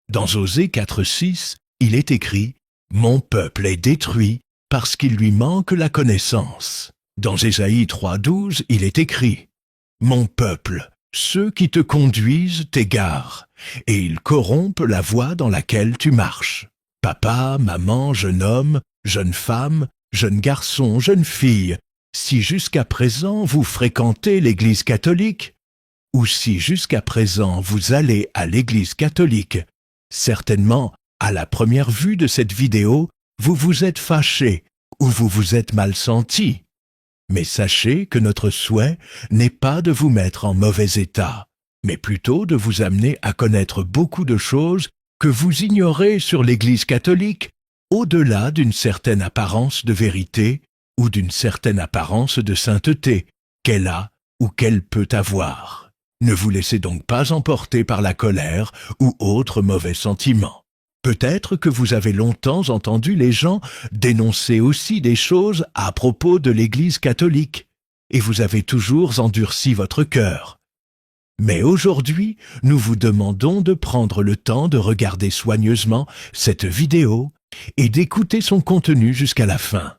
Dans Osée 4,6, il est écrit « Mon peuple est détruit parce qu'il lui manque la connaissance ». Dans Ésaïe 3,12, il est écrit « Mon peuple, ceux qui te conduisent t'égarent, et ils corrompent la voie dans laquelle tu marches. Papa, maman, jeune homme, jeune femme, jeune garçon, jeune fille, si jusqu'à présent vous fréquentez l'Église catholique, ou si jusqu'à présent vous allez à l'Église catholique, certainement, à la première vue de cette vidéo, vous vous êtes fâché ou vous vous êtes mal senti. Mais sachez que notre souhait n'est pas de vous mettre en mauvais état, mais plutôt de vous amener à connaître beaucoup de choses que vous ignorez sur l'Église catholique, au-delà d'une certaine apparence de vérité ou d'une certaine apparence de sainteté qu'elle a ou qu'elle peut avoir. Ne vous laissez donc pas emporter par la colère ou autres mauvais sentiments. Peut-être que vous avez longtemps entendu les gens dénoncer aussi des choses à propos de l'Église catholique, et vous avez toujours endurci votre cœur. Mais aujourd'hui, nous vous demandons de prendre le temps de regarder soigneusement cette vidéo et d'écouter son contenu jusqu'à la fin.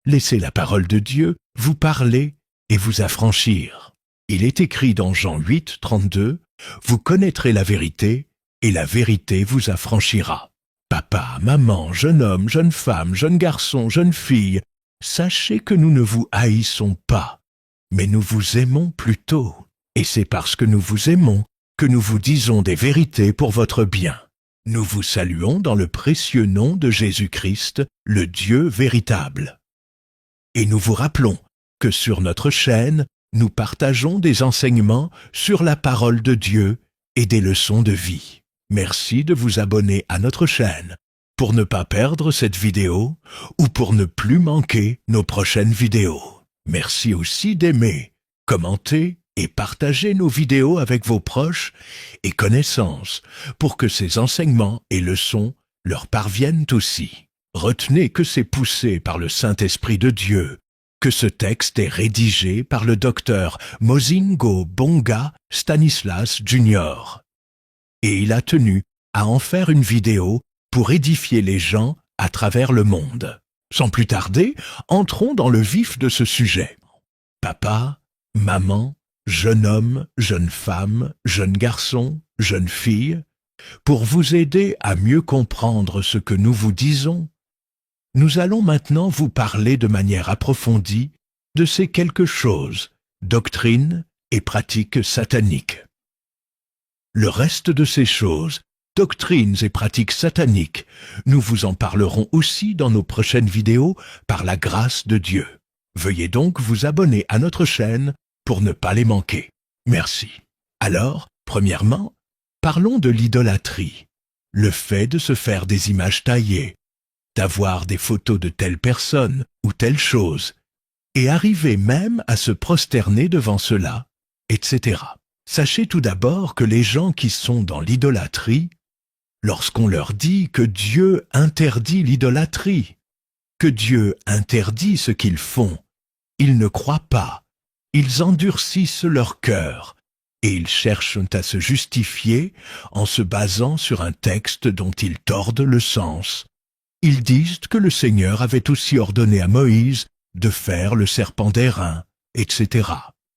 Laissez la parole de Dieu vous parler et vous affranchir. Il est écrit dans Jean 8, 32, « Vous connaîtrez la vérité, et la vérité vous affranchira. » Papa, maman, jeune homme, jeune femme, jeune garçon, jeune fille, sachez que nous ne vous haïssons pas, mais nous vous aimons plutôt. Et c'est parce que nous vous aimons que nous vous disons des vérités pour votre bien. Nous vous saluons dans le précieux nom de Jésus-Christ, le Dieu véritable. Et nous vous rappelons que sur notre chaîne, nous partageons des enseignements sur la parole de Dieu et des leçons de vie. Merci de vous abonner à notre chaîne pour ne pas perdre cette vidéo ou pour ne plus manquer nos prochaines vidéos. Merci aussi d'aimer, commenter et partager nos vidéos avec vos proches et connaissances pour que ces enseignements et leçons leur parviennent aussi. Retenez que c'est poussé par le Saint-Esprit de Dieu que ce texte est rédigé par le docteur Mozingo Bonga Stanislas Jr. Et il a tenu à en faire une vidéo pour édifier les gens à travers le monde. Sans plus tarder, entrons dans le vif de ce sujet. Papa, maman, jeune homme, jeune femme, jeune garçon, jeune fille, pour vous aider à mieux comprendre ce que nous vous disons, nous allons maintenant vous parler de manière approfondie de ces quelque chose, doctrines et pratiques sataniques. Le reste de ces choses, doctrines et pratiques sataniques, nous vous en parlerons aussi dans nos prochaines vidéos par la grâce de Dieu. Veuillez donc vous abonner à notre chaîne pour ne pas les manquer. Merci. Alors, premièrement, parlons de l'idolâtrie, le fait de se faire des images taillées, d'avoir des photos de telle personne ou telle chose, et arriver même à se prosterner devant cela, etc. Sachez tout d'abord que les gens qui sont dans l'idolâtrie, lorsqu'on leur dit que Dieu interdit l'idolâtrie, que Dieu interdit ce qu'ils font, ils ne croient pas, ils endurcissent leur cœur, et ils cherchent à se justifier en se basant sur un texte dont ils tordent le sens. Ils disent que le Seigneur avait aussi ordonné à Moïse de faire le serpent d'airain, etc.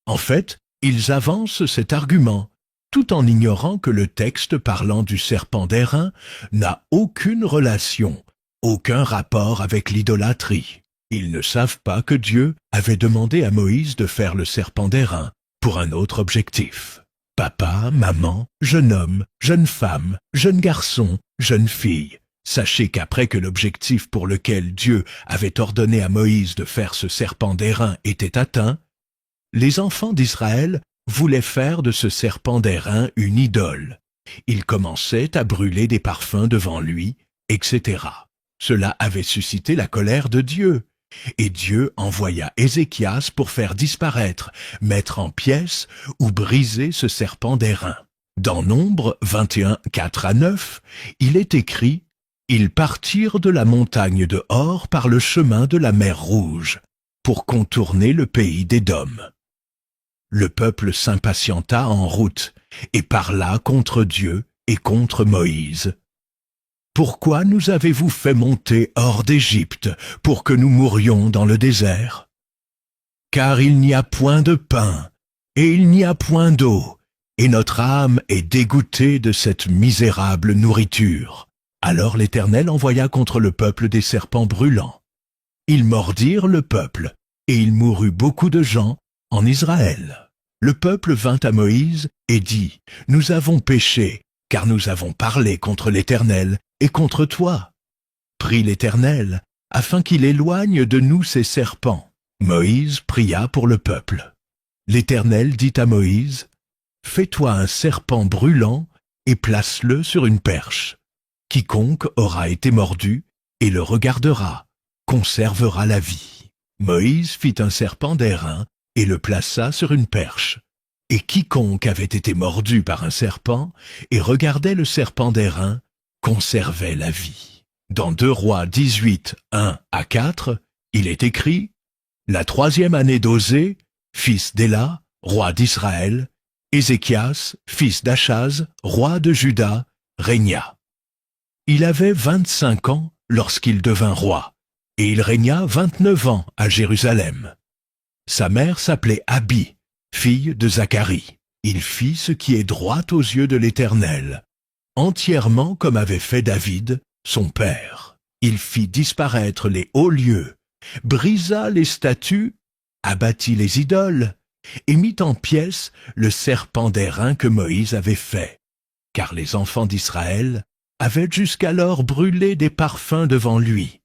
En fait, ils avancent cet argument, tout en ignorant que le texte parlant du serpent d'airain n'a aucune relation, aucun rapport avec l'idolâtrie. Ils ne savent pas que Dieu avait demandé à Moïse de faire le serpent d'airain pour un autre objectif. Papa, maman, jeune homme, jeune femme, jeune garçon, jeune fille, sachez qu'après que l'objectif pour lequel Dieu avait ordonné à Moïse de faire ce serpent d'airain était atteint, les enfants d'Israël voulaient faire de ce serpent d'airain une idole. Ils commençaient à brûler des parfums devant lui, etc. Cela avait suscité la colère de Dieu, et Dieu envoya Ézéchias pour faire disparaître, mettre en pièces ou briser ce serpent d'airain. Dans Nombre 21, 4 à 9, il est écrit « Ils partirent de la montagne de Hor par le chemin de la mer Rouge, pour contourner le pays d'Édom. Le peuple s'impatienta en route, et parla contre Dieu, et contre Moïse. « Pourquoi nous avez-vous fait monter hors d'Égypte pour que nous mourions dans le désert? Car il n'y a point de pain, et il n'y a point d'eau, et notre âme est dégoûtée de cette misérable nourriture. » Alors l'Éternel envoya contre le peuple des serpents brûlants. Ils mordirent le peuple, et il mourut beaucoup de gens en Israël. Le peuple vint à Moïse et dit, « Nous avons péché, car nous avons parlé contre l'Éternel et contre toi. Prie l'Éternel, afin qu'il éloigne de nous ces serpents. » Moïse pria pour le peuple. L'Éternel dit à Moïse, « Fais-toi un serpent brûlant et place-le sur une perche. Quiconque aura été mordu et le regardera, conservera la vie. » Moïse fit un serpent d'airain et le plaça sur une perche. Et quiconque avait été mordu par un serpent et regardait le serpent d'airain, conservait la vie. Dans 2 Rois 18, 1-4, il est écrit, « La 3e année d'Osée, fils d'Éla, roi d'Israël, Ézéchias, fils d'Achaz, roi de Juda, régna. Il avait 25 ans lorsqu'il devint roi, et il régna 29 ans à Jérusalem. Sa mère s'appelait Abi, fille de Zacharie. Il fit ce qui est droit aux yeux de l'Éternel, entièrement comme avait fait David, son père. Il fit disparaître les hauts lieux, brisa les statues, abattit les idoles, et mit en pièces le serpent d'airain que Moïse avait fait, car les enfants d'Israël avaient jusqu'alors brûlé des parfums devant lui.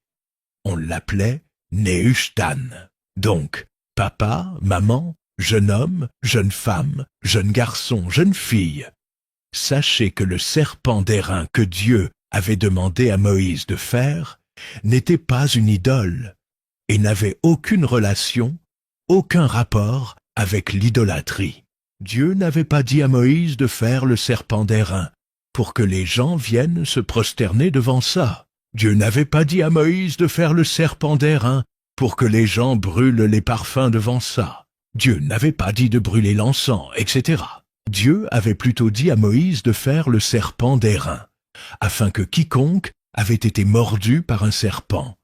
On l'appelait Nehushtan. Donc, papa, maman, jeune homme, jeune femme, jeune garçon, jeune fille, sachez que le serpent d'airain que Dieu avait demandé à Moïse de faire n'était pas une idole et n'avait aucune relation, aucun rapport avec l'idolâtrie. Dieu n'avait pas dit à Moïse de faire le serpent d'airain pour que les gens viennent se prosterner devant ça. Dieu n'avait pas dit à Moïse de faire le serpent d'airain pour que les gens brûlent les parfums devant ça. Dieu n'avait pas dit de brûler l'encens, etc. Dieu avait plutôt dit à Moïse de faire le serpent d'airain, afin que quiconque avait été mordu par un serpent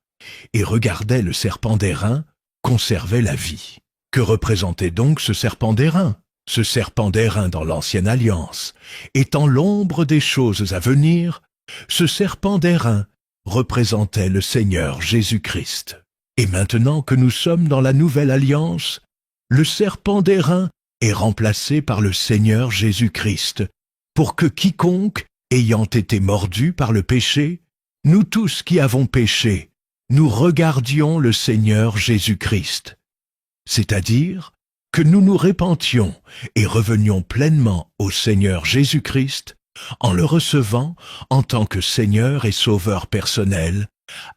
et regardait le serpent d'airain conservait la vie. Que représentait donc ce serpent d'airain? Ce serpent d'airain dans l'Ancienne Alliance, étant l'ombre des choses à venir, ce serpent d'airain représentait le Seigneur Jésus-Christ. Et maintenant que nous sommes dans la Nouvelle Alliance, le serpent d'airain est remplacé par le Seigneur Jésus-Christ, pour que quiconque, ayant été mordu par le péché, nous tous qui avons péché, nous regardions le Seigneur Jésus-Christ. C'est-à-dire que nous nous repentions et revenions pleinement au Seigneur Jésus-Christ en le recevant en tant que Seigneur et Sauveur personnel,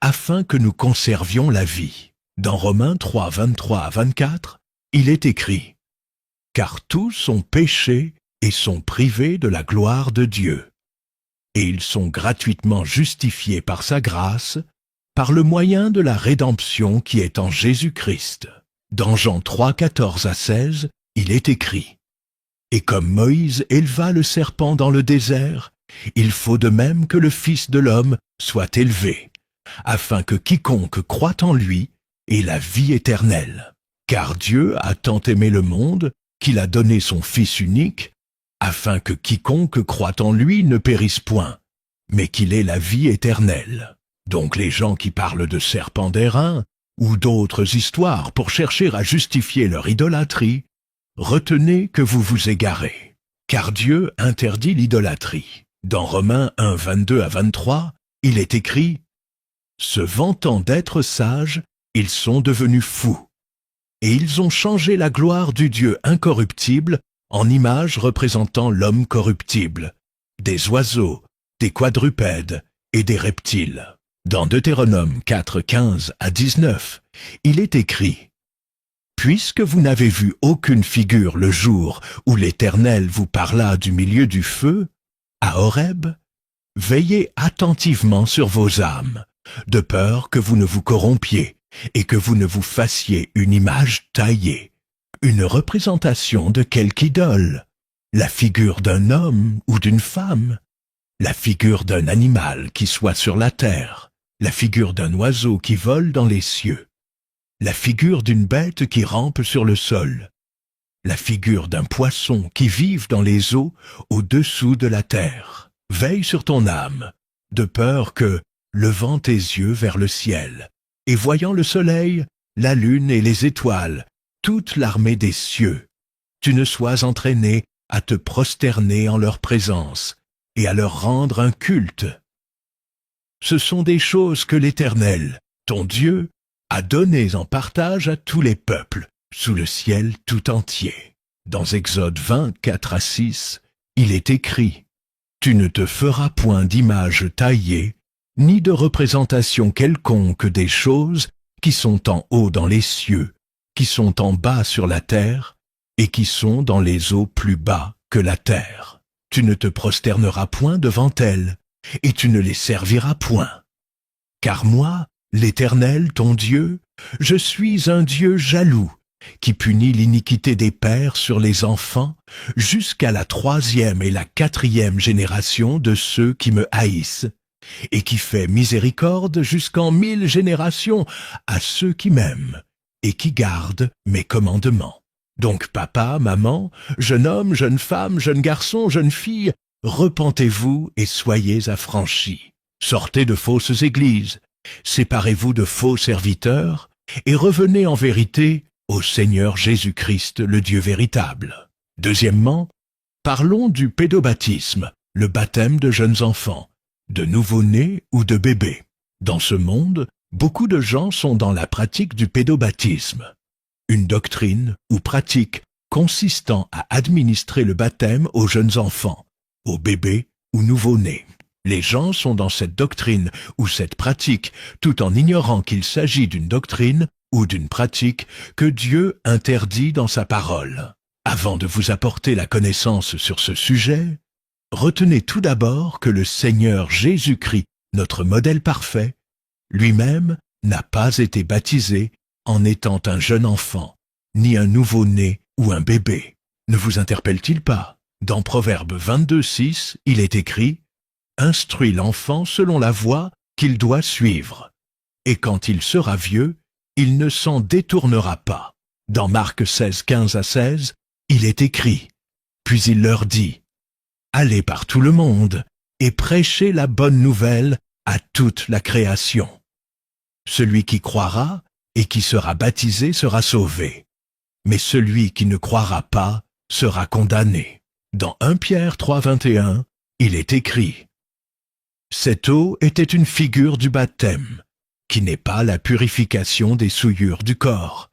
afin que nous conservions la vie. Dans Romains 3, 23-24, il est écrit « Car tous ont péché et sont privés de la gloire de Dieu, et ils sont gratuitement justifiés par sa grâce, par le moyen de la rédemption qui est en Jésus-Christ. » Dans Jean 3, 14-16, il est écrit « Et comme Moïse éleva le serpent dans le désert, il faut de même que le Fils de l'homme soit élevé, afin que quiconque croit en lui ait la vie éternelle. Car Dieu a tant aimé le monde qu'il a donné son Fils unique, afin que quiconque croit en lui ne périsse point, mais qu'il ait la vie éternelle. » Donc les gens qui parlent de serpent d'airain, ou d'autres histoires pour chercher à justifier leur idolâtrie, retenez que vous vous égarez, car Dieu interdit l'idolâtrie. Dans Romains 1, 22-23, il est écrit « Se vantant d'être sages, ils sont devenus fous, et ils ont changé la gloire du Dieu incorruptible en image représentant l'homme corruptible, des oiseaux, des quadrupèdes et des reptiles. » Dans Deutéronome 4, 15-19, il est écrit « Puisque vous n'avez vu aucune figure le jour où l'Éternel vous parla du milieu du feu, à Horeb, veillez attentivement sur vos âmes, de peur que vous ne vous corrompiez et que vous ne vous fassiez une image taillée, une représentation de quelque idole, la figure d'un homme ou d'une femme, la figure d'un animal qui soit sur la terre, la figure d'un oiseau qui vole dans les cieux, la figure d'une bête qui rampe sur le sol, la figure d'un poisson qui vive dans les eaux au-dessous de la terre. Veille sur ton âme, de peur que, levant tes yeux vers le ciel, et voyant le soleil, la lune et les étoiles, toute l'armée des cieux, tu ne sois entraîné à te prosterner en leur présence et à leur rendre un culte. Ce sont des choses que l'Éternel, ton Dieu, a données en partage à tous les peuples, sous le ciel tout entier. Dans Exode 20, 4-6, il est écrit: Tu ne te feras point d'image taillée, ni de représentation quelconque des choses qui sont en haut dans les cieux, qui sont en bas sur la terre, et qui sont dans les eaux plus bas que la terre. Tu ne te prosterneras point devant elles, et tu ne les serviras point. Car moi, l'Éternel, ton Dieu, je suis un Dieu jaloux, qui punit l'iniquité des pères sur les enfants, jusqu'à la 3e et la 4e génération de ceux qui me haïssent, et qui fait miséricorde jusqu'en 1000 générations à ceux qui m'aiment, et qui gardent mes commandements. Donc papa, maman, jeune homme, jeune femme, jeune garçon, jeune fille, repentez-vous et soyez affranchis. Sortez de fausses églises, séparez-vous de faux serviteurs, et revenez en vérité au Seigneur Jésus-Christ, le Dieu véritable. Deuxièmement, parlons du pédobaptisme, le baptême de jeunes enfants, de nouveau-nés ou de bébés. Dans ce monde, beaucoup de gens sont dans la pratique du pédobaptisme, une doctrine ou pratique consistant à administrer le baptême aux jeunes enfants, aux bébés ou nouveau-nés. Les gens sont dans cette doctrine ou cette pratique tout en ignorant qu'il s'agit d'une doctrine ou d'une pratique que Dieu interdit dans sa parole. Avant de vous apporter la connaissance sur ce sujet, retenez tout d'abord que le Seigneur Jésus-Christ, notre modèle parfait, lui-même n'a pas été baptisé en étant un jeune enfant, ni un nouveau-né ou un bébé. Ne vous interpelle-t-il pas? Dans Proverbe 22:6, il est écrit: « Instruis l'enfant selon la voie qu'il doit suivre, et quand il sera vieux, il ne s'en détournera pas. » Dans Marc 16, 15-16, il est écrit: « Puis il leur dit: Allez par tout le monde et prêchez la bonne nouvelle à toute la création. Celui qui croira et qui sera baptisé sera sauvé, mais celui qui ne croira pas sera condamné. » Dans 1 Pierre 3, 21, il est écrit: « Cette eau était une figure du baptême, qui n'est pas la purification des souillures du corps,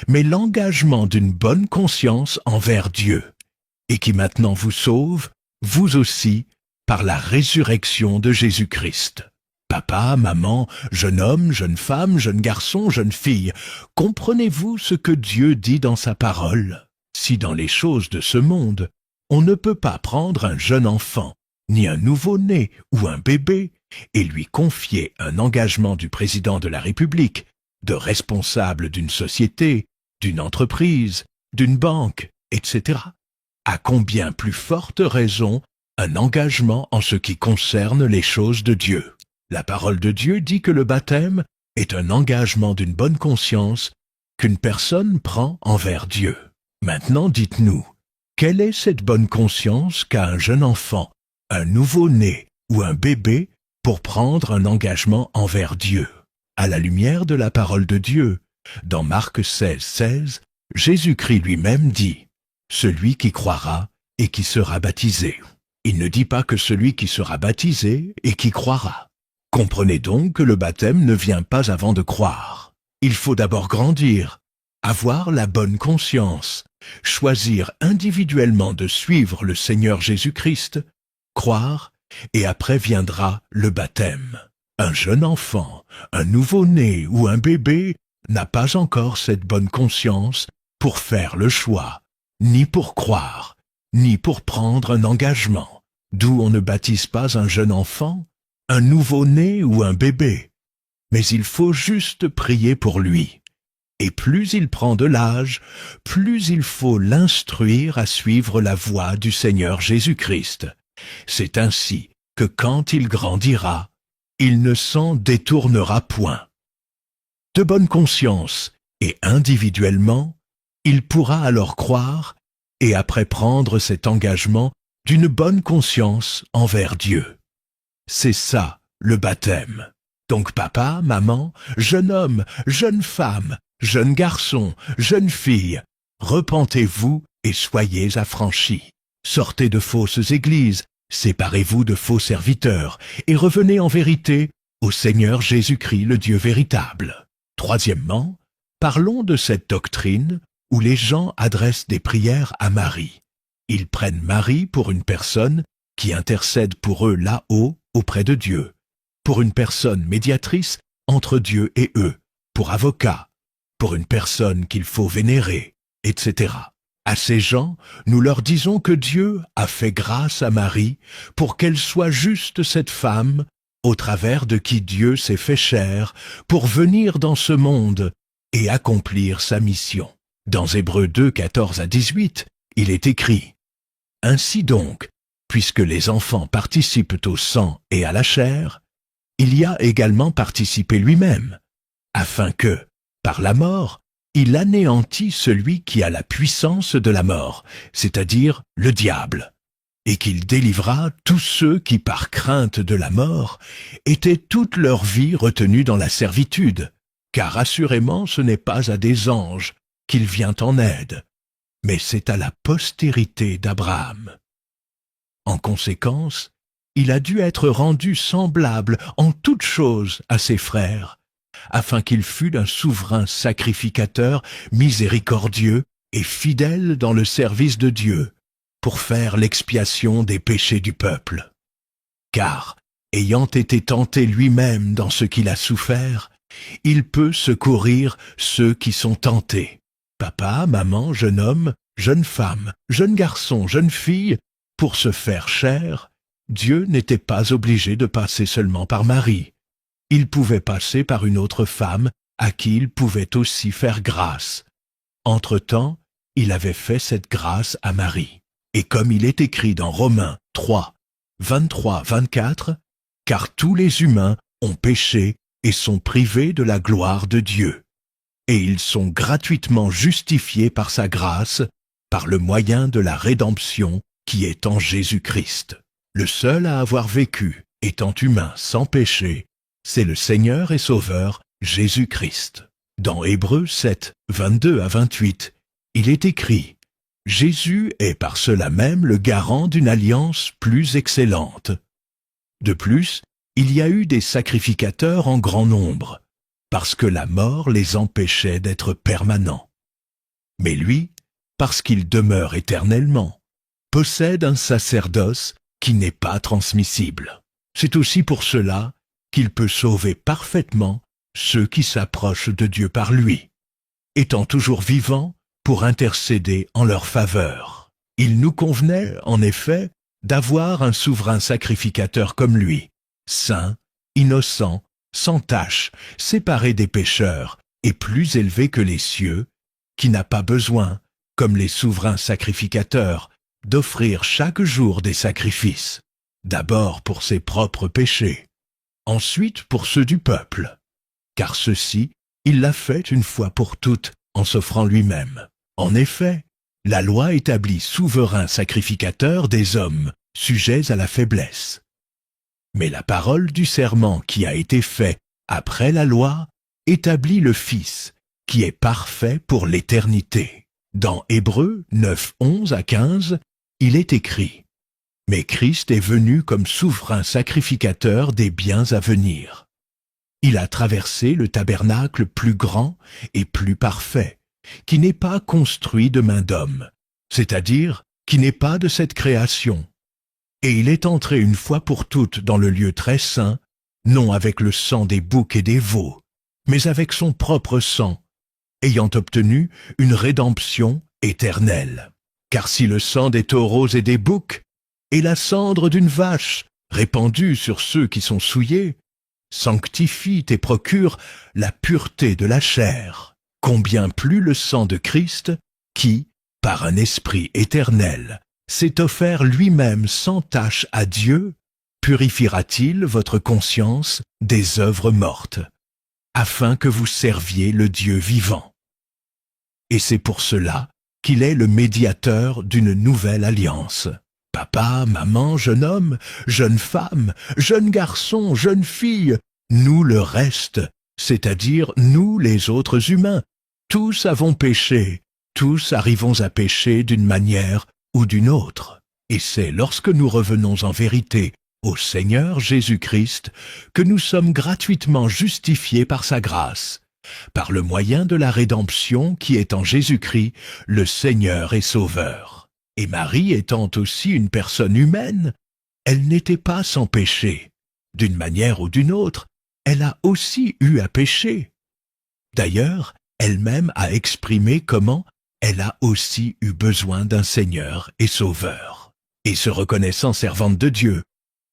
mais l'engagement d'une bonne conscience envers Dieu, et qui maintenant vous sauve, vous aussi, par la résurrection de Jésus-Christ. » Papa, maman, jeune homme, jeune femme, jeune garçon, jeune fille, comprenez-vous ce que Dieu dit dans sa parole? Si dans les choses de ce monde, on ne peut pas prendre un jeune enfant, ni un nouveau-né ou un bébé, et lui confier un engagement du président de la République, de responsable d'une société, d'une entreprise, d'une banque, etc., à combien plus forte raison un engagement en ce qui concerne les choses de Dieu? La parole de Dieu dit que le baptême est un engagement d'une bonne conscience qu'une personne prend envers Dieu. Maintenant, dites-nous, quelle est cette bonne conscience qu'a un jeune enfant, un nouveau-né ou un bébé pour prendre un engagement envers Dieu? À la lumière de la parole de Dieu, dans Marc 16, 16, Jésus-Christ lui-même dit: « Celui qui croira et qui sera baptisé. » Il ne dit pas que celui qui sera baptisé et qui croira. Comprenez donc que le baptême ne vient pas avant de croire. Il faut d'abord grandir, avoir la bonne conscience, choisir individuellement de suivre le Seigneur Jésus-Christ, croire, et après viendra le baptême. Un jeune enfant, un nouveau-né ou un bébé n'a pas encore cette bonne conscience pour faire le choix, ni pour croire, ni pour prendre un engagement. D'où on ne baptise pas un jeune enfant, un nouveau-né ou un bébé. Mais il faut juste prier pour lui. Et plus il prend de l'âge, plus il faut l'instruire à suivre la voie du Seigneur Jésus-Christ. C'est ainsi que quand il grandira, il ne s'en détournera point. De bonne conscience et individuellement, il pourra alors croire et après prendre cet engagement d'une bonne conscience envers Dieu. C'est ça, le baptême. Donc papa, maman, jeune homme, jeune femme, jeune garçon, jeune fille, repentez-vous et soyez affranchis. Sortez de fausses églises, séparez-vous de faux serviteurs et revenez en vérité au Seigneur Jésus-Christ, le Dieu véritable. Troisièmement, parlons de cette doctrine où les gens adressent des prières à Marie. Ils prennent Marie pour une personne qui intercède pour eux là-haut auprès de Dieu, pour une personne médiatrice entre Dieu et eux, pour avocat, pour une personne qu'il faut vénérer, etc. À ces gens, nous leur disons que Dieu a fait grâce à Marie pour qu'elle soit juste cette femme, au travers de qui Dieu s'est fait chair, pour venir dans ce monde et accomplir sa mission. Dans Hébreux 2, 14 à 18, il est écrit « Ainsi donc, puisque les enfants participent au sang et à la chair, il y a également participé lui-même, afin que, par la mort, il anéantit celui qui a la puissance de la mort, c'est-à-dire le diable, et qu'il délivra tous ceux qui, par crainte de la mort, étaient toute leur vie retenus dans la servitude, car assurément ce n'est pas à des anges qu'il vient en aide, mais c'est à la postérité d'Abraham. En conséquence, il a dû être rendu semblable en toutes choses à ses frères, afin qu'il fût un souverain sacrificateur miséricordieux et fidèle dans le service de Dieu, pour faire l'expiation des péchés du peuple. Car, ayant été tenté lui-même dans ce qu'il a souffert, il peut secourir ceux qui sont tentés. Papa, maman, jeune homme, jeune femme, jeune garçon, jeune fille, pour se faire chair, Dieu n'était pas obligé de passer seulement par Marie. Il pouvait passer par une autre femme à qui il pouvait aussi faire grâce. Entre-temps, il avait fait cette grâce à Marie. Et comme il est écrit dans Romains 3, 23-24, « Car tous les humains ont péché et sont privés de la gloire de Dieu. Et ils sont gratuitement justifiés par sa grâce, par le moyen de la rédemption qui est en Jésus-Christ. Le seul à avoir vécu, étant humain sans péché, c'est le Seigneur et Sauveur Jésus-Christ. » Dans Hébreux 7, 22 à 28, il est écrit « Jésus est par cela même le garant d'une alliance plus excellente. De plus, il y a eu des sacrificateurs en grand nombre, parce que la mort les empêchait d'être permanents. Mais lui, parce qu'il demeure éternellement, possède un sacerdoce qui n'est pas transmissible. C'est aussi pour cela qu'il peut sauver parfaitement ceux qui s'approchent de Dieu par lui, étant toujours vivant pour intercéder en leur faveur. Il nous convenait, en effet, d'avoir un souverain sacrificateur comme lui, saint, innocent, sans tache, séparé des pécheurs et plus élevé que les cieux, qui n'a pas besoin, comme les souverains sacrificateurs, d'offrir chaque jour des sacrifices, d'abord pour ses propres péchés, ensuite pour ceux du peuple, car ceci, il l'a fait une fois pour toutes en s'offrant lui-même. En effet, la loi établit souverain sacrificateur des hommes sujets à la faiblesse. Mais la parole du serment qui a été fait après la loi établit le Fils, qui est parfait pour l'éternité. Dans Hébreux 9, 11 à 15, il est écrit « Mais Christ est venu comme souverain sacrificateur des biens à venir. Il a traversé le tabernacle plus grand et plus parfait, qui n'est pas construit de main d'homme, c'est-à-dire qui n'est pas de cette création. Et il est entré une fois pour toutes dans le lieu très saint, non avec le sang des boucs et des veaux, mais avec son propre sang, ayant obtenu une rédemption éternelle. Car si le sang des taureaux et des boucs, et la cendre d'une vache, répandue sur ceux qui sont souillés, sanctifie et procure la pureté de la chair, combien plus le sang de Christ, qui, par un esprit éternel, s'est offert lui-même sans tache à Dieu, purifiera-t-il votre conscience des œuvres mortes, afin que vous serviez le Dieu vivant. Et c'est pour cela qu'il est le médiateur d'une nouvelle alliance. Papa, maman, jeune homme, jeune femme, jeune garçon, jeune fille, nous le reste, c'est-à-dire nous les autres humains, tous avons péché, tous arrivons à pécher d'une manière ou d'une autre. Et c'est lorsque nous revenons en vérité au Seigneur Jésus-Christ que nous sommes gratuitement justifiés par sa grâce, par le moyen de la rédemption qui est en Jésus-Christ, le Seigneur et Sauveur. Et Marie étant aussi une personne humaine, elle n'était pas sans péché. D'une manière ou d'une autre, elle a aussi eu à pécher. D'ailleurs, elle-même a exprimé comment elle a aussi eu besoin d'un Seigneur et Sauveur. Et se reconnaissant servante de Dieu,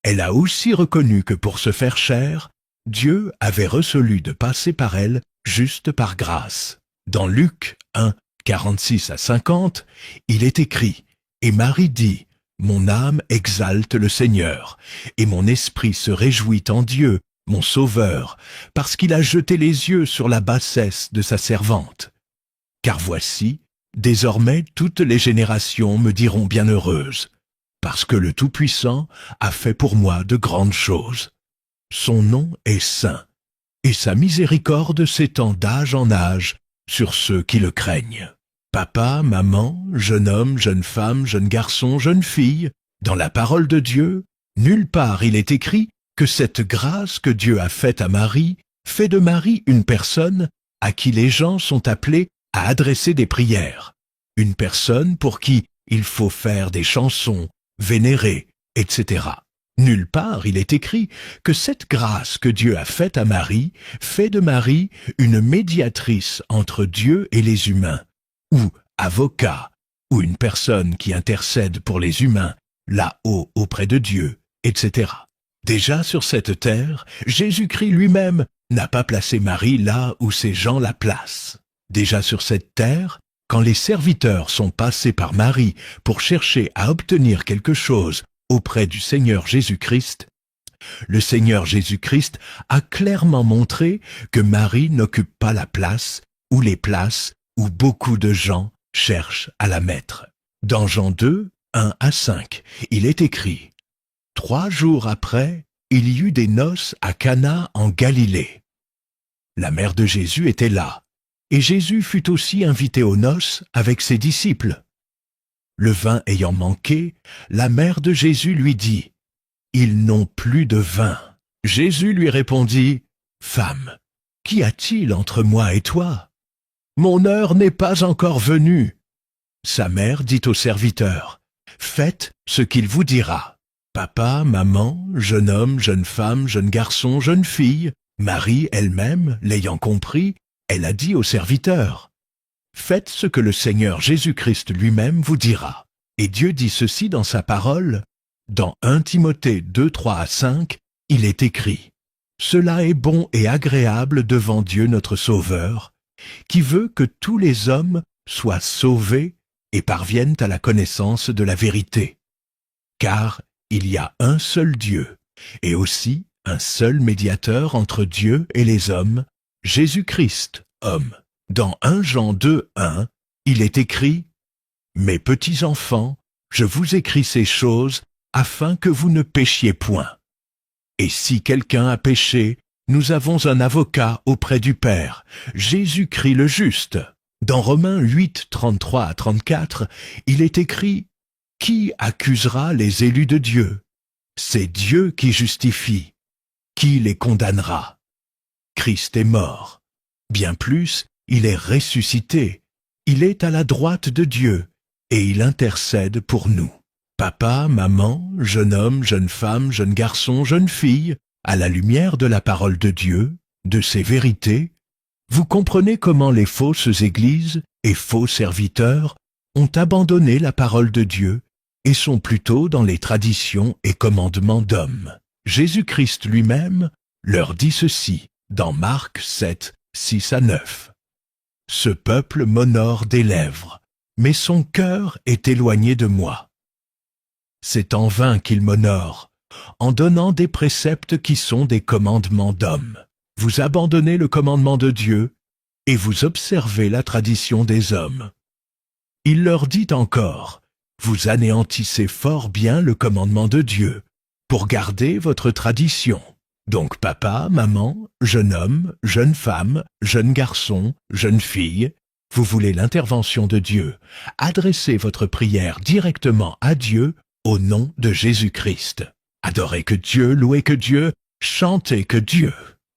elle a aussi reconnu que pour se faire chair, Dieu avait résolu de passer par elle juste par grâce. Dans Luc 1, 46 à 50, il est écrit « Et Marie dit, mon âme exalte le Seigneur, et mon esprit se réjouit en Dieu, mon Sauveur, parce qu'il a jeté les yeux sur la bassesse de sa servante. Car voici, désormais toutes les générations me diront bienheureuse, parce que le Tout-Puissant a fait pour moi de grandes choses. Son nom est saint, et sa miséricorde s'étend d'âge en âge sur ceux qui le craignent. » Papa, maman, jeune homme, jeune femme, jeune garçon, jeune fille, dans la parole de Dieu, nulle part il est écrit que cette grâce que Dieu a faite à Marie fait de Marie une personne à qui les gens sont appelés à adresser des prières, une personne pour qui il faut faire des chansons, vénérer, etc. Nulle part il est écrit que cette grâce que Dieu a faite à Marie fait de Marie une médiatrice entre Dieu et les humains, ou avocat, ou une personne qui intercède pour les humains, là-haut auprès de Dieu, etc. Déjà sur cette terre, Jésus-Christ lui-même n'a pas placé Marie là où ces gens la placent. Déjà sur cette terre, quand les serviteurs sont passés par Marie pour chercher à obtenir quelque chose auprès du Seigneur Jésus-Christ, le Seigneur Jésus-Christ a clairement montré que Marie n'occupe pas la place ou les places où beaucoup de gens cherchent à la mettre. Dans Jean 2, 1 à 5, il est écrit « 3 jours après, il y eut des noces à Cana en Galilée. La mère de Jésus était là, et Jésus fut aussi invité aux noces avec ses disciples. Le vin ayant manqué, la mère de Jésus lui dit « Ils n'ont plus de vin. » Jésus lui répondit « Femme, qu'y a-t-il entre moi et toi ? Mon heure n'est pas encore venue. » Sa mère dit au serviteur « Faites ce qu'il vous dira. » Papa, maman, jeune homme, jeune femme, jeune garçon, jeune fille, Marie elle-même, l'ayant compris, elle a dit au serviteur « Faites ce que le Seigneur Jésus-Christ lui-même vous dira. » Et Dieu dit ceci dans sa parole. Dans 1 Timothée 2, 3 à 5, il est écrit « Cela est bon et agréable devant Dieu notre Sauveur, qui veut que tous les hommes soient sauvés et parviennent à la connaissance de la vérité. Car il y a un seul Dieu, et aussi un seul médiateur entre Dieu et les hommes, Jésus-Christ, homme. Dans 1 Jean 2, 1, il est écrit « Mes petits enfants, je vous écris ces choses afin que vous ne péchiez point. Et si quelqu'un a péché, nous avons un avocat auprès du Père, Jésus-Christ le juste. » Dans Romains 8, 33 à 34, il est écrit « Qui accusera les élus de Dieu? C'est Dieu qui justifie. Qui les condamnera? Christ est mort. Bien plus, il est ressuscité. Il est à la droite de Dieu et il intercède pour nous. » Papa, maman, jeune homme, jeune femme, jeune garçon, jeune fille, à la lumière de la parole de Dieu, de ses vérités, vous comprenez comment les fausses églises et faux serviteurs ont abandonné la parole de Dieu et sont plutôt dans les traditions et commandements d'hommes. Jésus-Christ lui-même leur dit ceci dans Marc 7, 6 à 9. « Ce peuple m'honore des lèvres, mais son cœur est éloigné de moi. C'est en vain qu'il m'honore, en donnant des préceptes qui sont des commandements d'hommes. Vous abandonnez le commandement de Dieu et vous observez la tradition des hommes. Il leur dit encore, vous anéantissez fort bien le commandement de Dieu pour garder votre tradition. Donc papa, maman, jeune homme, jeune femme, jeune garçon, jeune fille, vous voulez l'intervention de Dieu. Adressez votre prière directement à Dieu au nom de Jésus-Christ. Adorez que Dieu, louez que Dieu, chantez que Dieu.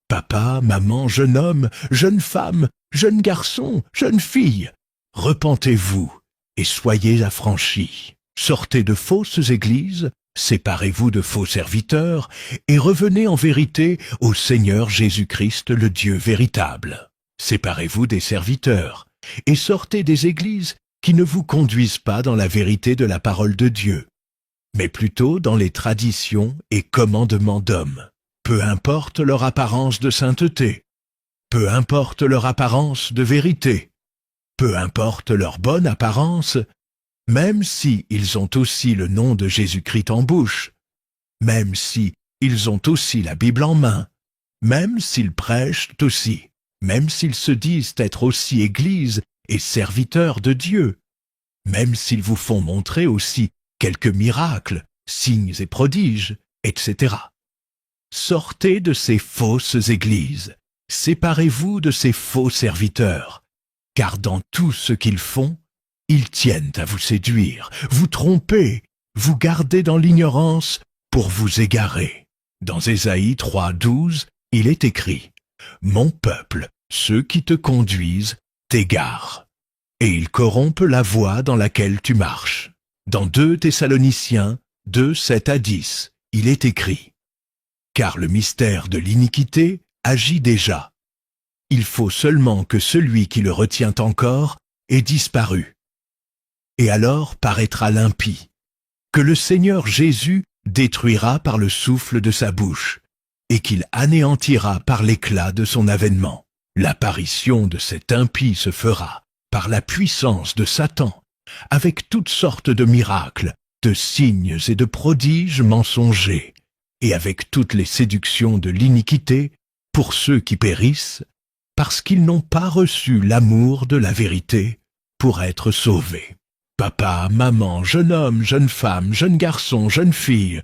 Papa, maman, jeune homme, jeune femme, jeune garçon, jeune fille, repentez-vous et soyez affranchis. Sortez de fausses églises, séparez-vous de faux serviteurs et revenez en vérité au Seigneur Jésus-Christ, le Dieu véritable. Séparez-vous des serviteurs et sortez des églises qui ne vous conduisent pas dans la vérité de la parole de Dieu, mais plutôt dans les traditions et commandements d'hommes. Peu importe leur apparence de sainteté, peu importe leur apparence de vérité, peu importe leur bonne apparence, même si ils ont aussi le nom de Jésus-Christ en bouche, même si ils ont aussi la Bible en main, même s'ils prêchent aussi, même s'ils se disent être aussi Église et serviteurs de Dieu, même s'ils vous font montrer aussi quelques miracles, signes et prodiges, etc. Sortez de ces fausses églises, séparez-vous de ces faux serviteurs, car dans tout ce qu'ils font, ils tiennent à vous séduire, vous tromper, vous garder dans l'ignorance pour vous égarer. Dans Ésaïe 3:12, il est écrit « Mon peuple, ceux qui te conduisent, t'égarent, et ils corrompent la voie dans laquelle tu marches. » Dans 2 Thessaloniciens 2:7-10, il est écrit « Car le mystère de l'iniquité agit déjà. Il faut seulement que celui qui le retient encore ait disparu. Et alors paraîtra l'impie, que le Seigneur Jésus détruira par le souffle de sa bouche, et qu'il anéantira par l'éclat de son avènement. L'apparition de cet impie se fera par la puissance de Satan, avec toutes sortes de miracles, de signes et de prodiges mensongers, et avec toutes les séductions de l'iniquité pour ceux qui périssent, parce qu'ils n'ont pas reçu l'amour de la vérité pour être sauvés. Papa, maman, jeune homme, jeune femme, jeune garçon, jeune fille,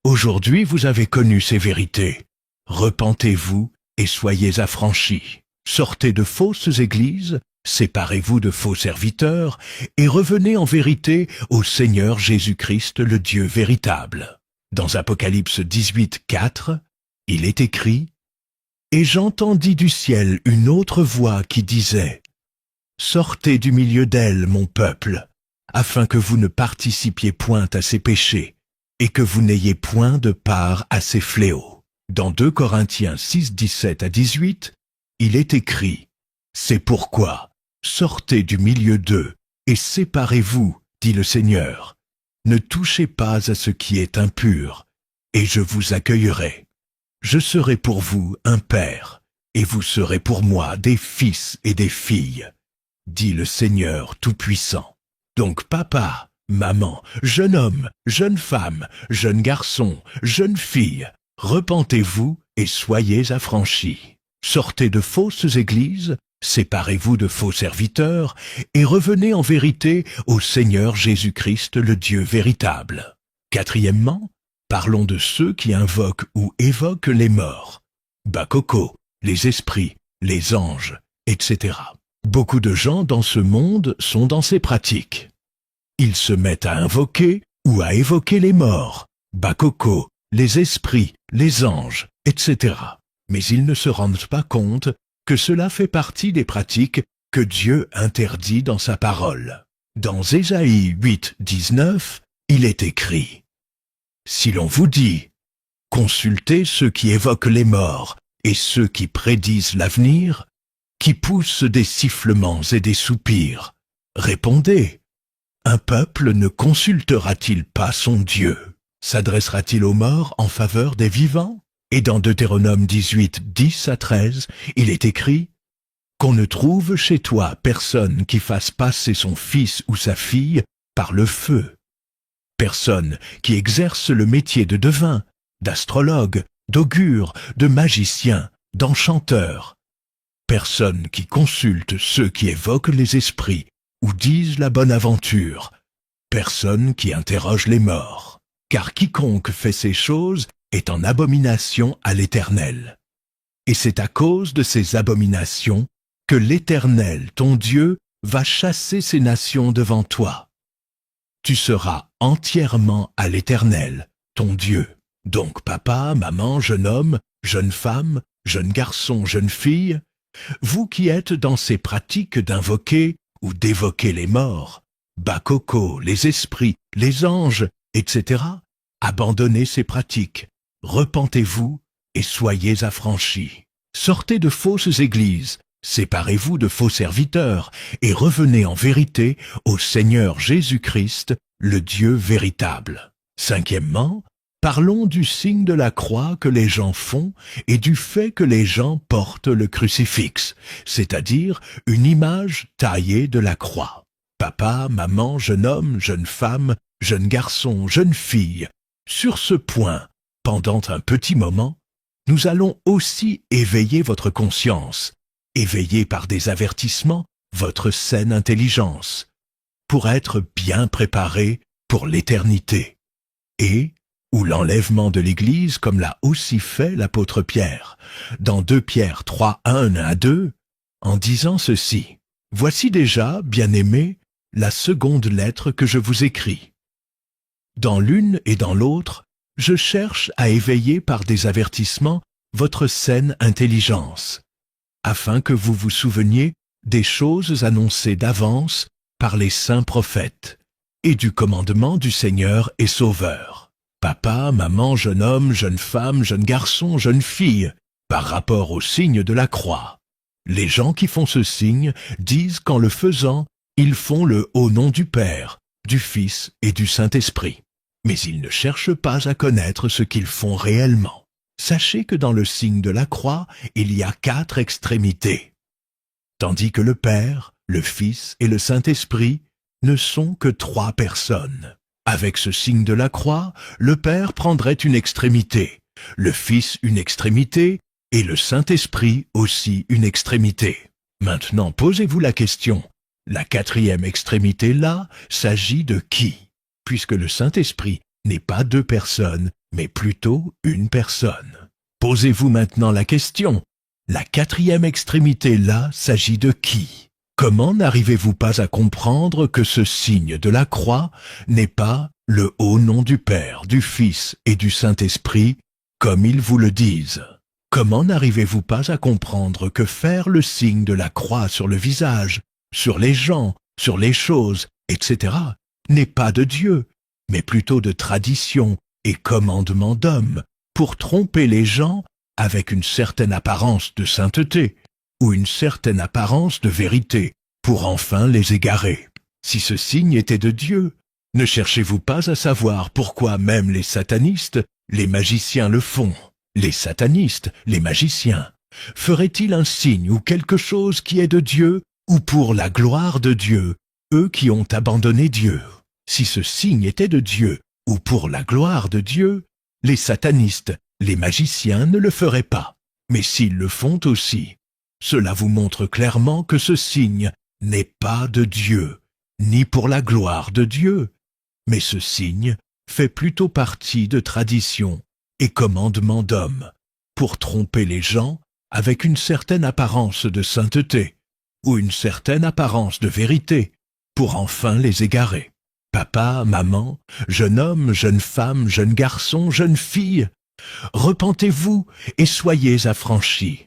aujourd'hui vous avez connu ces vérités. Repentez-vous et soyez affranchis. Sortez de fausses églises, séparez-vous de faux serviteurs et revenez en vérité au Seigneur Jésus-Christ, le Dieu véritable. Dans Apocalypse 18:4, il est écrit « Et j'entendis du ciel une autre voix qui disait « Sortez du milieu d'elle, mon peuple, afin que vous ne participiez point à ses péchés et que vous n'ayez point de part à ses fléaux. » Dans 2 Corinthiens 6:17-18, il est écrit « C'est pourquoi, sortez du milieu d'eux et séparez-vous, dit le Seigneur. Ne touchez pas à ce qui est impur, et je vous accueillerai. Je serai pour vous un père, et vous serez pour moi des fils et des filles, dit le Seigneur Tout-Puissant. » Donc papa, maman, jeune homme, jeune femme, jeune garçon, jeune fille, repentez-vous et soyez affranchis. Sortez de fausses églises, séparez-vous de faux serviteurs, et revenez en vérité au Seigneur Jésus-Christ, le Dieu véritable. Quatrièmement, parlons de ceux qui invoquent ou évoquent les morts, Bakoko, les esprits, les anges, etc. Beaucoup de gens dans ce monde sont dans ces pratiques. Ils se mettent à invoquer ou à évoquer les morts, Bakoko, les esprits, les anges, etc. Mais ils ne se rendent pas compte que cela fait partie des pratiques que Dieu interdit dans sa parole. Dans Ésaïe 8:19, il est écrit « Si l'on vous dit, consultez ceux qui évoquent les morts et ceux qui prédisent l'avenir, qui poussent des sifflements et des soupirs, répondez, un peuple ne consultera-t-il pas son Dieu? S'adressera-t-il aux morts en faveur des vivants? » Et dans Deutéronome 18:10-13, il est écrit « Qu'on ne trouve chez toi personne qui fasse passer son fils ou sa fille par le feu. Personne qui exerce le métier de devin, d'astrologue, d'augure, de magicien, d'enchanteur. Personne qui consulte ceux qui évoquent les esprits ou disent la bonne aventure. Personne qui interroge les morts. Car quiconque fait ces choses est en abomination à l'Éternel. Et c'est à cause de ces abominations que l'Éternel, ton Dieu, va chasser ces nations devant toi. Tu seras entièrement à l'Éternel, ton Dieu. Donc papa, maman, jeune homme, jeune femme, jeune garçon, jeune fille, vous qui êtes dans ces pratiques d'invoquer ou d'évoquer les morts, Bakoko, les esprits, les anges, etc., abandonnez ces pratiques, repentez-vous et soyez affranchis. Sortez de fausses églises, séparez-vous de faux serviteurs et revenez en vérité au Seigneur Jésus-Christ, le Dieu véritable. Cinquièmement, parlons du signe de la croix que les gens font et du fait que les gens portent le crucifix, c'est-à-dire une image taillée de la croix. Papa, maman, jeune homme, jeune femme, jeune garçon, jeune fille, sur ce point, pendant un petit moment, nous allons aussi éveiller votre conscience, éveiller par des avertissements votre saine intelligence, pour être bien préparé pour l'éternité. Et, ou l'enlèvement de l'Église comme l'a aussi fait l'apôtre Pierre, dans 2 Pierre 3, 1 à 2, en disant ceci. « Voici déjà, bien-aimés, la seconde lettre que je vous écris. Dans l'une et dans l'autre, je cherche à éveiller par des avertissements votre saine intelligence, afin que vous vous souveniez des choses annoncées d'avance par les saints prophètes, et du commandement du Seigneur et Sauveur. Papa, maman, jeune homme, jeune femme, jeune garçon, jeune fille, par rapport au signe de la croix. Les gens qui font ce signe disent qu'en le faisant, ils font le haut nom du Père, du Fils et du Saint-Esprit. Mais ils ne cherchent pas à connaître ce qu'ils font réellement. Sachez que dans le signe de la croix, il y a 4 extrémités, tandis que le Père, le Fils et le Saint-Esprit ne sont que 3 personnes. Avec ce signe de la croix, le Père prendrait une extrémité, le Fils une extrémité et le Saint-Esprit aussi une extrémité. Maintenant, posez-vous la question, la 4e extrémité là s'agit de qui? Puisque le Saint-Esprit n'est pas 2 personnes, mais plutôt une personne. Posez-vous maintenant la question, la 4e extrémité là s'agit de qui? Comment n'arrivez-vous pas à comprendre que ce signe de la croix n'est pas le haut nom du Père, du Fils et du Saint-Esprit, comme ils vous le disent? Comment n'arrivez-vous pas à comprendre que faire le signe de la croix sur le visage, sur les gens, sur les choses, etc., n'est pas de Dieu, mais plutôt de tradition et commandement d'hommes, pour tromper les gens avec une certaine apparence de sainteté, ou une certaine apparence de vérité, pour enfin les égarer. Si ce signe était de Dieu, ne cherchez-vous pas à savoir pourquoi même les satanistes, les magiciens le font? Les satanistes, les magiciens, feraient-ils un signe ou quelque chose qui est de Dieu, ou pour la gloire de Dieu, eux qui ont abandonné Dieu? Si ce signe était de Dieu, ou pour la gloire de Dieu, les satanistes, les magiciens ne le feraient pas. Mais s'ils le font aussi, cela vous montre clairement que ce signe n'est pas de Dieu, ni pour la gloire de Dieu, mais ce signe fait plutôt partie de traditions et commandements d'hommes, pour tromper les gens avec une certaine apparence de sainteté, ou une certaine apparence de vérité, pour enfin les égarer. Papa, maman, jeune homme, jeune femme, jeune garçon, jeune fille, repentez-vous et soyez affranchis.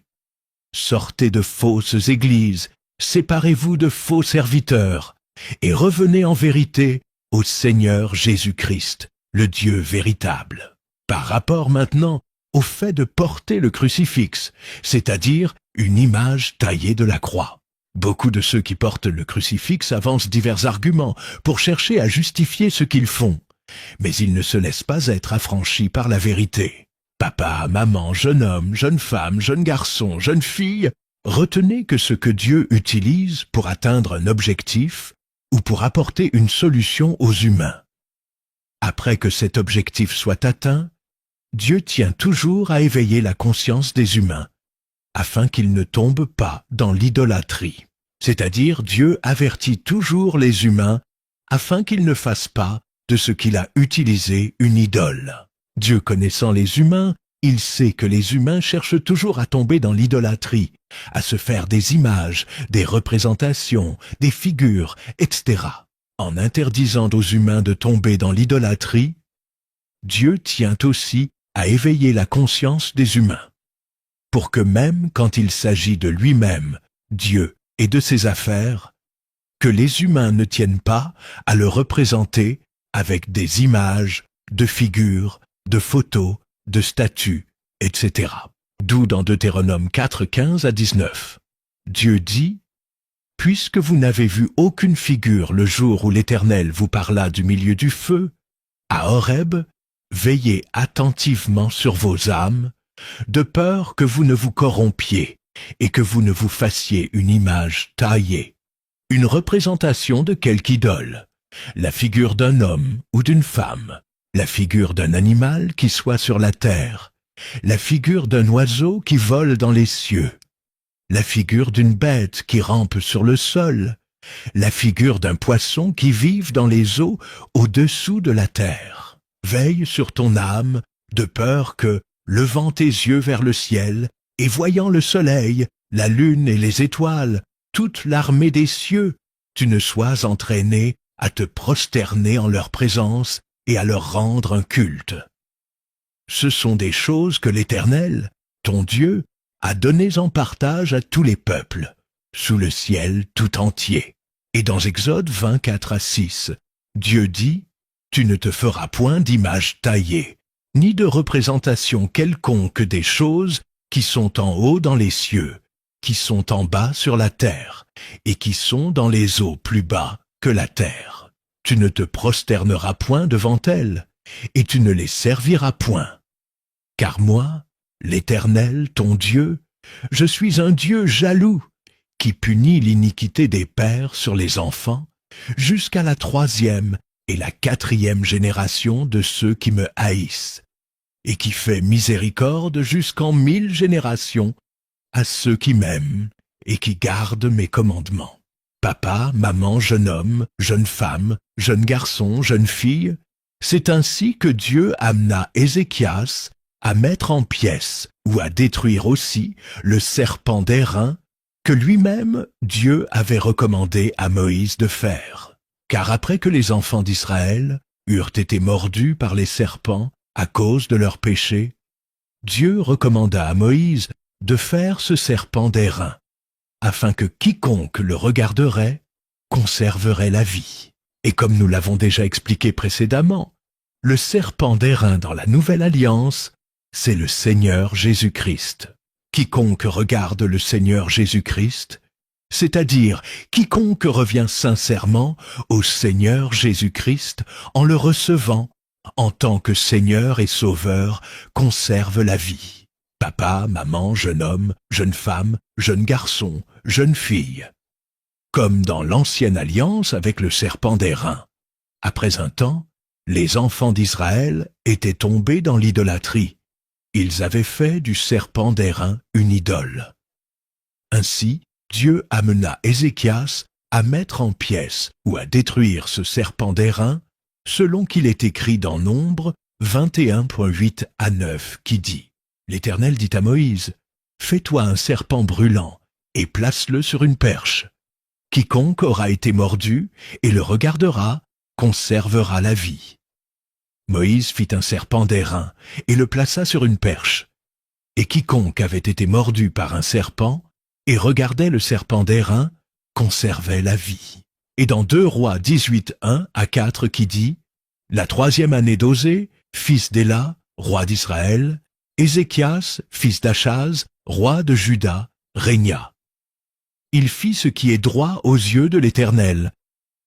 Sortez de fausses églises, séparez-vous de faux serviteurs, et revenez en vérité au Seigneur Jésus-Christ, le Dieu véritable. Par rapport maintenant au fait de porter le crucifix, c'est-à-dire une image taillée de la croix. Beaucoup de ceux qui portent le crucifix avancent divers arguments pour chercher à justifier ce qu'ils font, mais ils ne se laissent pas être affranchis par la vérité. Papa, maman, jeune homme, jeune femme, jeune garçon, jeune fille, retenez que ce que Dieu utilise pour atteindre un objectif ou pour apporter une solution aux humains Après que cet objectif soit atteint, Dieu tient toujours à éveiller la conscience des humains, afin qu'ils ne tombent pas dans l'idolâtrie. C'est-à-dire, Dieu avertit toujours les humains afin qu'ils ne fassent pas de ce qu'il a utilisé une idole. Dieu connaissant les humains, il sait que les humains cherchent toujours à tomber dans l'idolâtrie, à se faire des images, des représentations, des figures, etc. En interdisant aux humains de tomber dans l'idolâtrie, Dieu tient aussi à éveiller la conscience des humains, pour que même quand il s'agit de lui-même, Dieu et de ses affaires, que les humains ne tiennent pas à le représenter avec des images, de figures, de photos, de statues, etc. D'où dans Deutéronome 4, 15 à 19. Dieu dit « Puisque vous n'avez vu aucune figure le jour où l'Éternel vous parla du milieu du feu, à Horeb, veillez attentivement sur vos âmes, de peur que vous ne vous corrompiez et que vous ne vous fassiez une image taillée, une représentation de quelque idole, la figure d'un homme ou d'une femme, la figure d'un animal qui soit sur la terre, la figure d'un oiseau qui vole dans les cieux, la figure d'une bête qui rampe sur le sol, la figure d'un poisson qui vive dans les eaux au-dessous de la terre. Veille sur ton âme, de peur que, levant tes yeux vers le ciel, et voyant le soleil, la lune et les étoiles, toute l'armée des cieux, tu ne sois entraîné à te prosterner en leur présence et à leur rendre un culte. Ce sont des choses que l'Éternel, ton Dieu, a données en partage à tous les peuples, sous le ciel tout entier. Et dans Exode 24 à 6, Dieu dit, « Tu ne te feras point d'image taillée, ni de représentation quelconque des choses qui sont en haut dans les cieux, qui sont en bas sur la terre, et qui sont dans les eaux plus bas que la terre. Tu ne te prosterneras point devant elles, et tu ne les serviras point. Car moi, l'Éternel, ton Dieu, je suis un Dieu jaloux, qui punit l'iniquité des pères sur les enfants, jusqu'à la 3e et la 4e génération de ceux qui me haïssent, et qui fait miséricorde jusqu'en 1000 générations à ceux qui m'aiment et qui gardent mes commandements. Papa, maman, jeune homme, jeune femme, jeune garçon, jeune fille, c'est ainsi que Dieu amena Ézéchias à mettre en pièces ou à détruire aussi le serpent d'airain que lui-même Dieu avait recommandé à Moïse de faire. Car après que les enfants d'Israël eurent été mordus par les serpents à cause de leurs péchés, Dieu recommanda à Moïse de faire ce serpent d'airain, afin que quiconque le regarderait conserverait la vie. Et comme nous l'avons déjà expliqué précédemment, le serpent d'airain dans la Nouvelle Alliance, c'est le Seigneur Jésus-Christ. Quiconque regarde le Seigneur Jésus-Christ, c'est-à-dire quiconque revient sincèrement au Seigneur Jésus-Christ en le recevant en tant que Seigneur et Sauveur, conserve la vie. Papa, maman, jeune homme, jeune femme, jeune garçon, jeune fille. Comme dans l'Ancienne Alliance avec le serpent d'airain. Après un temps, les enfants d'Israël étaient tombés dans l'idolâtrie. Ils avaient fait du serpent d'airain une idole. Ainsi, Dieu amena Ézéchias à mettre en pièces ou à détruire ce serpent d'airain, selon qu'il est écrit dans Nombre 21.8 à 9, qui dit « L'Éternel dit à Moïse, « Fais-toi un serpent brûlant et place-le sur une perche. Quiconque aura été mordu et le regardera conservera la vie. » Moïse fit un serpent d'airain et le plaça sur une perche. Et quiconque avait été mordu par un serpent et regardait le serpent d'airain conservait la vie. Et dans 2 Rois 18, 1 à 4 qui dit « La 3e année d'Osée, fils d'Éla, roi d'Israël, Ézéchias, fils d'Achaz, roi de Juda, régna. Il fit ce qui est droit aux yeux de l'Éternel,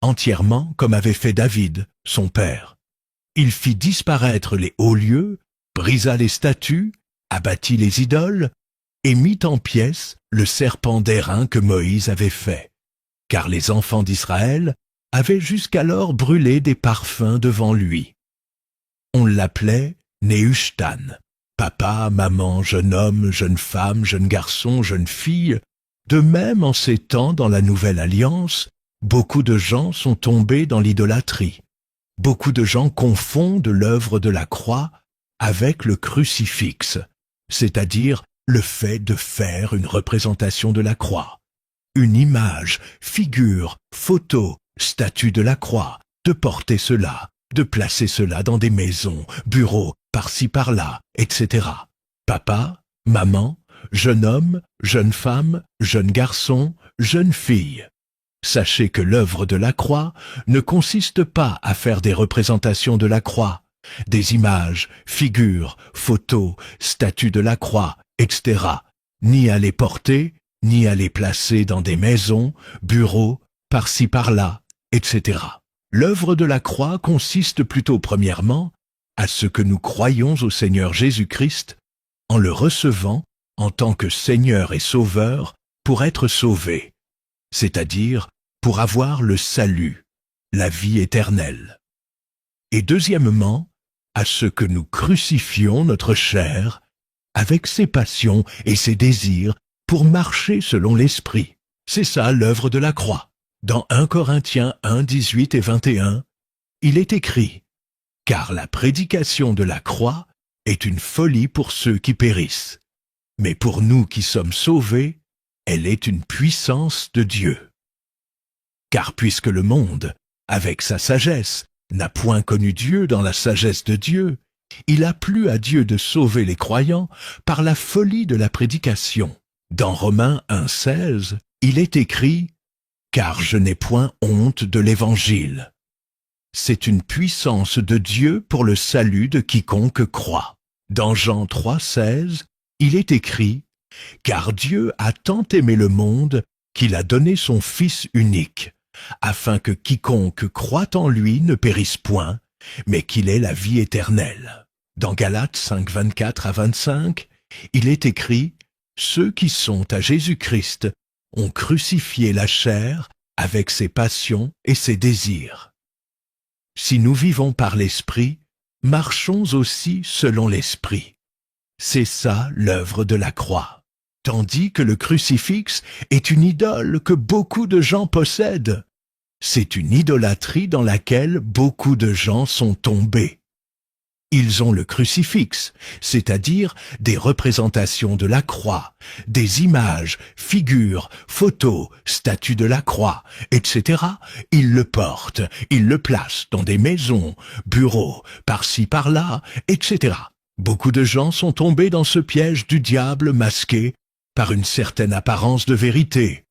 entièrement comme avait fait David, son père. Il fit disparaître les hauts lieux, brisa les statues, abattit les idoles, et mit en pièces le serpent d'airain que Moïse avait fait. Car les enfants d'Israël avaient jusqu'alors brûlé des parfums devant lui. On l'appelait Nehushtan. Papa, maman, jeune homme, jeune femme, jeune garçon, jeune fille. De même, en ces temps, dans la Nouvelle Alliance, beaucoup de gens sont tombés dans l'idolâtrie. Beaucoup de gens confondent l'œuvre de la croix avec le crucifix, c'est-à-dire le fait de faire une représentation de la croix. Une image, figure, photo, statue de la croix, de porter cela, de placer cela dans des maisons, bureaux, par-ci par-là, etc. Papa, maman, jeune homme, jeune femme, jeune garçon, jeune fille. Sachez que l'œuvre de la croix ne consiste pas à faire des représentations de la croix, des images, figures, photos, statues de la croix, etc., ni à les porter, ni à les placer dans des maisons, bureaux, par-ci par-là, etc. L'œuvre de la croix consiste plutôt premièrement à ce que nous croyons au Seigneur Jésus-Christ en le recevant en tant que Seigneur et Sauveur pour être sauvés, c'est-à-dire pour avoir le salut, la vie éternelle. Et deuxièmement, à ce que nous crucifions notre chair avec ses passions et ses désirs pour marcher selon l'Esprit. C'est ça l'œuvre de la croix. Dans 1 Corinthiens 1, 18 et 21, il est écrit « Car la prédication de la croix est une folie pour ceux qui périssent, mais pour nous qui sommes sauvés, elle est une puissance de Dieu. Car puisque le monde, avec sa sagesse, n'a point connu Dieu dans la sagesse de Dieu, il a plu à Dieu de sauver les croyants par la folie de la prédication. Dans Romains 1, 16, il est écrit « Car je n'ai point honte de l'Évangile. C'est une puissance de Dieu pour le salut de quiconque croit. » Dans Jean 3, 16, il est écrit « Car Dieu a tant aimé le monde qu'il a donné son Fils unique, afin que quiconque croit en lui ne périsse point, mais qu'il ait la vie éternelle. » Dans Galates 5, 24 à 25, il est écrit « Ceux qui sont à Jésus-Christ ont crucifié la chair avec ses passions et ses désirs. » Si nous vivons par l'Esprit, marchons aussi selon l'Esprit. C'est ça l'œuvre de la croix. Tandis que le crucifix est une idole que beaucoup de gens possèdent. C'est une idolâtrie dans laquelle beaucoup de gens sont tombés. Ils ont le crucifix, c'est-à-dire des représentations de la croix, des images, figures, photos, statues de la croix, etc. Ils le portent, ils le placent dans des maisons, bureaux, par-ci par-là, etc. Beaucoup de gens sont tombés dans ce piège du diable masqué par une certaine apparence de vérité,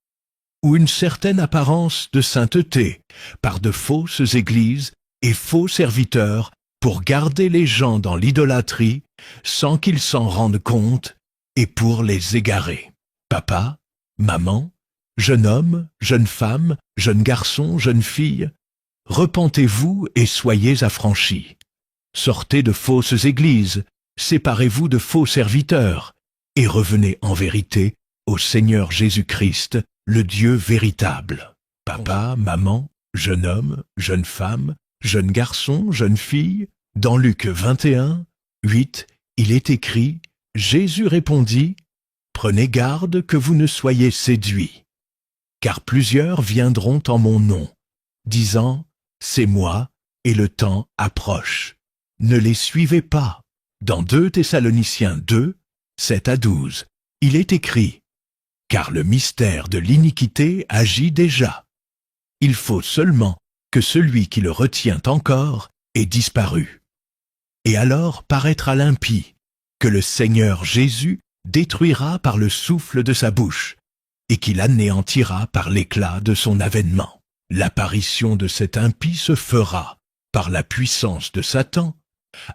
ou une certaine apparence de sainteté, par de fausses églises et faux serviteurs pour garder les gens dans l'idolâtrie sans qu'ils s'en rendent compte et pour les égarer. Papa, maman, jeune homme, jeune femme, jeune garçon, jeune fille, repentez-vous et soyez affranchis. Sortez de fausses églises, séparez-vous de faux serviteurs et revenez en vérité au Seigneur Jésus-Christ, le Dieu véritable. Papa, maman, jeune homme, jeune femme, jeune garçon, jeune fille. Dans Luc 21, 8, il est écrit « Jésus répondit « Prenez garde que vous ne soyez séduits, car plusieurs viendront en mon nom, disant « C'est moi, et le temps approche. » Ne les suivez pas. Dans 2 Thessaloniciens 2, 7 à 12, il est écrit « Car le mystère de l'iniquité agit déjà. Il faut seulement que celui qui le retient encore ait disparu. Et alors paraîtra l'impie, que le Seigneur Jésus détruira par le souffle de sa bouche, et qu'il anéantira par l'éclat de son avènement. L'apparition de cet impie se fera, par la puissance de Satan,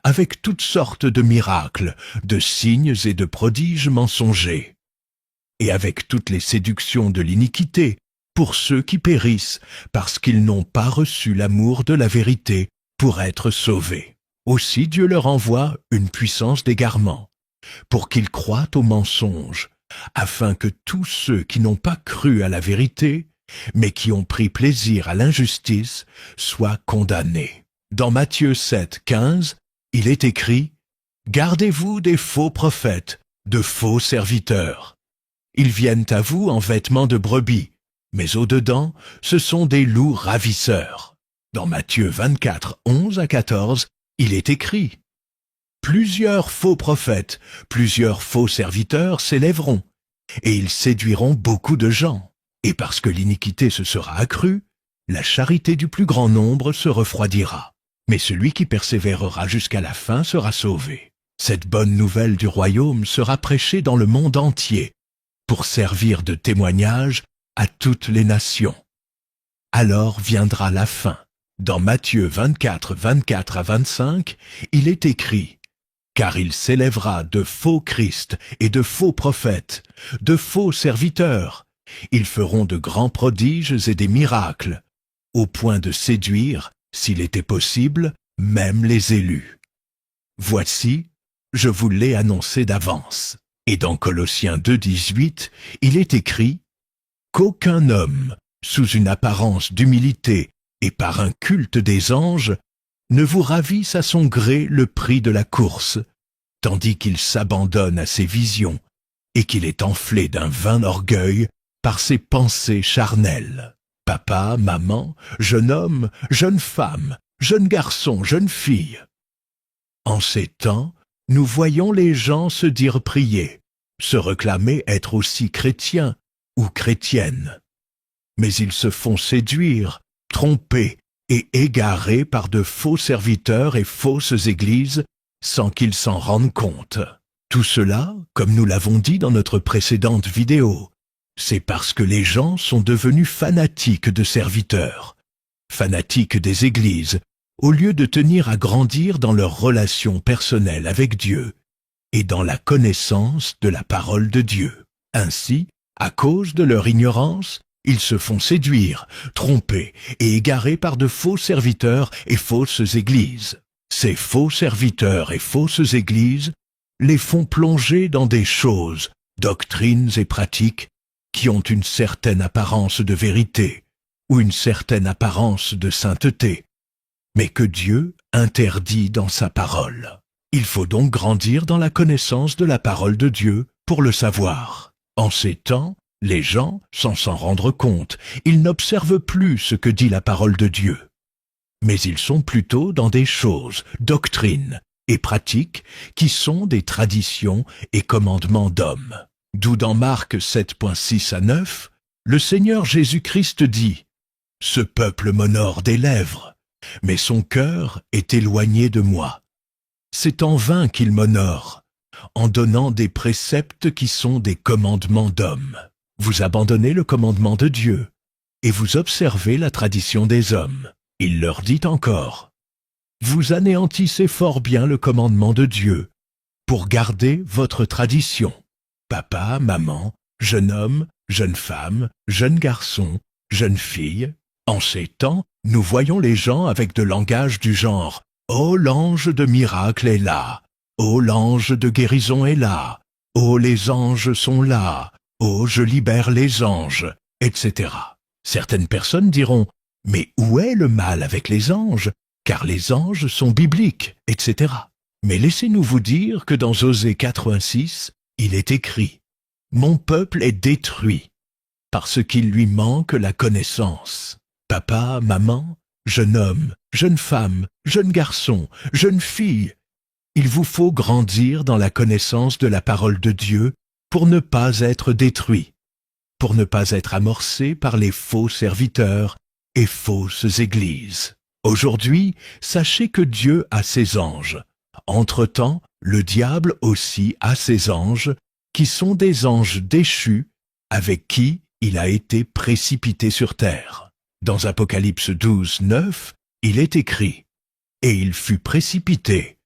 avec toutes sortes de miracles, de signes et de prodiges mensongers, et avec toutes les séductions de l'iniquité, pour ceux qui périssent, parce qu'ils n'ont pas reçu l'amour de la vérité pour être sauvés. Aussi Dieu leur envoie une puissance d'égarement, pour qu'ils croient au mensonge, afin que tous ceux qui n'ont pas cru à la vérité, mais qui ont pris plaisir à l'injustice, soient condamnés. Dans Matthieu 7, 15, il est écrit « Gardez-vous des faux prophètes, de faux serviteurs. Ils viennent à vous en vêtements de brebis, mais au-dedans, ce sont des loups ravisseurs. » Dans Matthieu 24, 11 à 14, il est écrit « Plusieurs faux prophètes, plusieurs faux serviteurs s'élèveront, et ils séduiront beaucoup de gens. Et parce que l'iniquité se sera accrue, la charité du plus grand nombre se refroidira. Mais celui qui persévérera jusqu'à la fin sera sauvé. Cette bonne nouvelle du royaume sera prêchée dans le monde entier pour servir de témoignage à toutes les nations. Alors viendra la fin. Dans Matthieu 24, 24 à 25, il est écrit « Car il s'élèvera de faux Christ et de faux prophètes, de faux serviteurs. Ils feront de grands prodiges et des miracles, au point de séduire, s'il était possible, même les élus. Voici, je vous l'ai annoncé d'avance. » Et dans Colossiens 2, 18, il est écrit « Qu'aucun homme, sous une apparence d'humilité et par un culte des anges, ne vous ravisse à son gré le prix de la course, tandis qu'il s'abandonne à ses visions et qu'il est enflé d'un vain orgueil par ses pensées charnelles. Papa, maman, jeune homme, jeune femme, jeune garçon, jeune fille. » En ces temps, nous voyons les gens se dire prier, se réclamer être aussi chrétiens ou chrétiennes. Mais ils se font séduire, tromper et égarer par de faux serviteurs et fausses églises sans qu'ils s'en rendent compte. Tout cela, comme nous l'avons dit dans notre précédente vidéo, c'est parce que les gens sont devenus fanatiques de serviteurs, fanatiques des églises, au lieu de tenir à grandir dans leur relation personnelle avec Dieu et dans la connaissance de la parole de Dieu. Ainsi, à cause de leur ignorance, ils se font séduire, tromper et égarer par de faux serviteurs et fausses églises. Ces faux serviteurs et fausses églises les font plonger dans des choses, doctrines et pratiques qui ont une certaine apparence de vérité ou une certaine apparence de sainteté, mais que Dieu interdit dans sa parole. Il faut donc grandir dans la connaissance de la parole de Dieu pour le savoir. En ces temps, les gens, sans s'en rendre compte, ils n'observent plus ce que dit la parole de Dieu. Mais ils sont plutôt dans des choses, doctrines et pratiques qui sont des traditions et commandements d'hommes. D'où dans Marc 7.6 à 9, le Seigneur Jésus-Christ dit « Ce peuple m'honore des lèvres, mais son cœur est éloigné de moi. C'est en vain qu'il m'honore, en donnant des préceptes qui sont des commandements d'hommes. Vous abandonnez le commandement de Dieu, et vous observez la tradition des hommes. » Il leur dit encore « Vous anéantissez fort bien le commandement de Dieu, pour garder votre tradition. » Papa, maman, jeune homme, jeune femme, jeune garçon, jeune fille. En ces temps, nous voyons les gens avec de langage du genre « Oh, l'ange de miracle est là !»« Oh, l'ange de guérison est là !»« Oh, les anges sont là !»« Oh, je libère les anges !» etc. Certaines personnes diront « Mais où est le mal avec les anges ? Car les anges sont bibliques, etc. » Mais laissez-nous vous dire que dans Osée 86, il est écrit « Mon peuple est détruit, parce qu'il lui manque la connaissance. » Papa, maman, jeune homme, jeune femme, jeune garçon, jeune fille, il vous faut grandir dans la connaissance de la parole de Dieu pour ne pas être détruit, pour ne pas être amorcé par les faux serviteurs et fausses églises. Aujourd'hui, sachez que Dieu a ses anges. Entre-temps, le diable aussi a ses anges, qui sont des anges déchus, avec qui il a été précipité sur terre. Dans Apocalypse 12, 9, il est écrit « Et il fut précipité,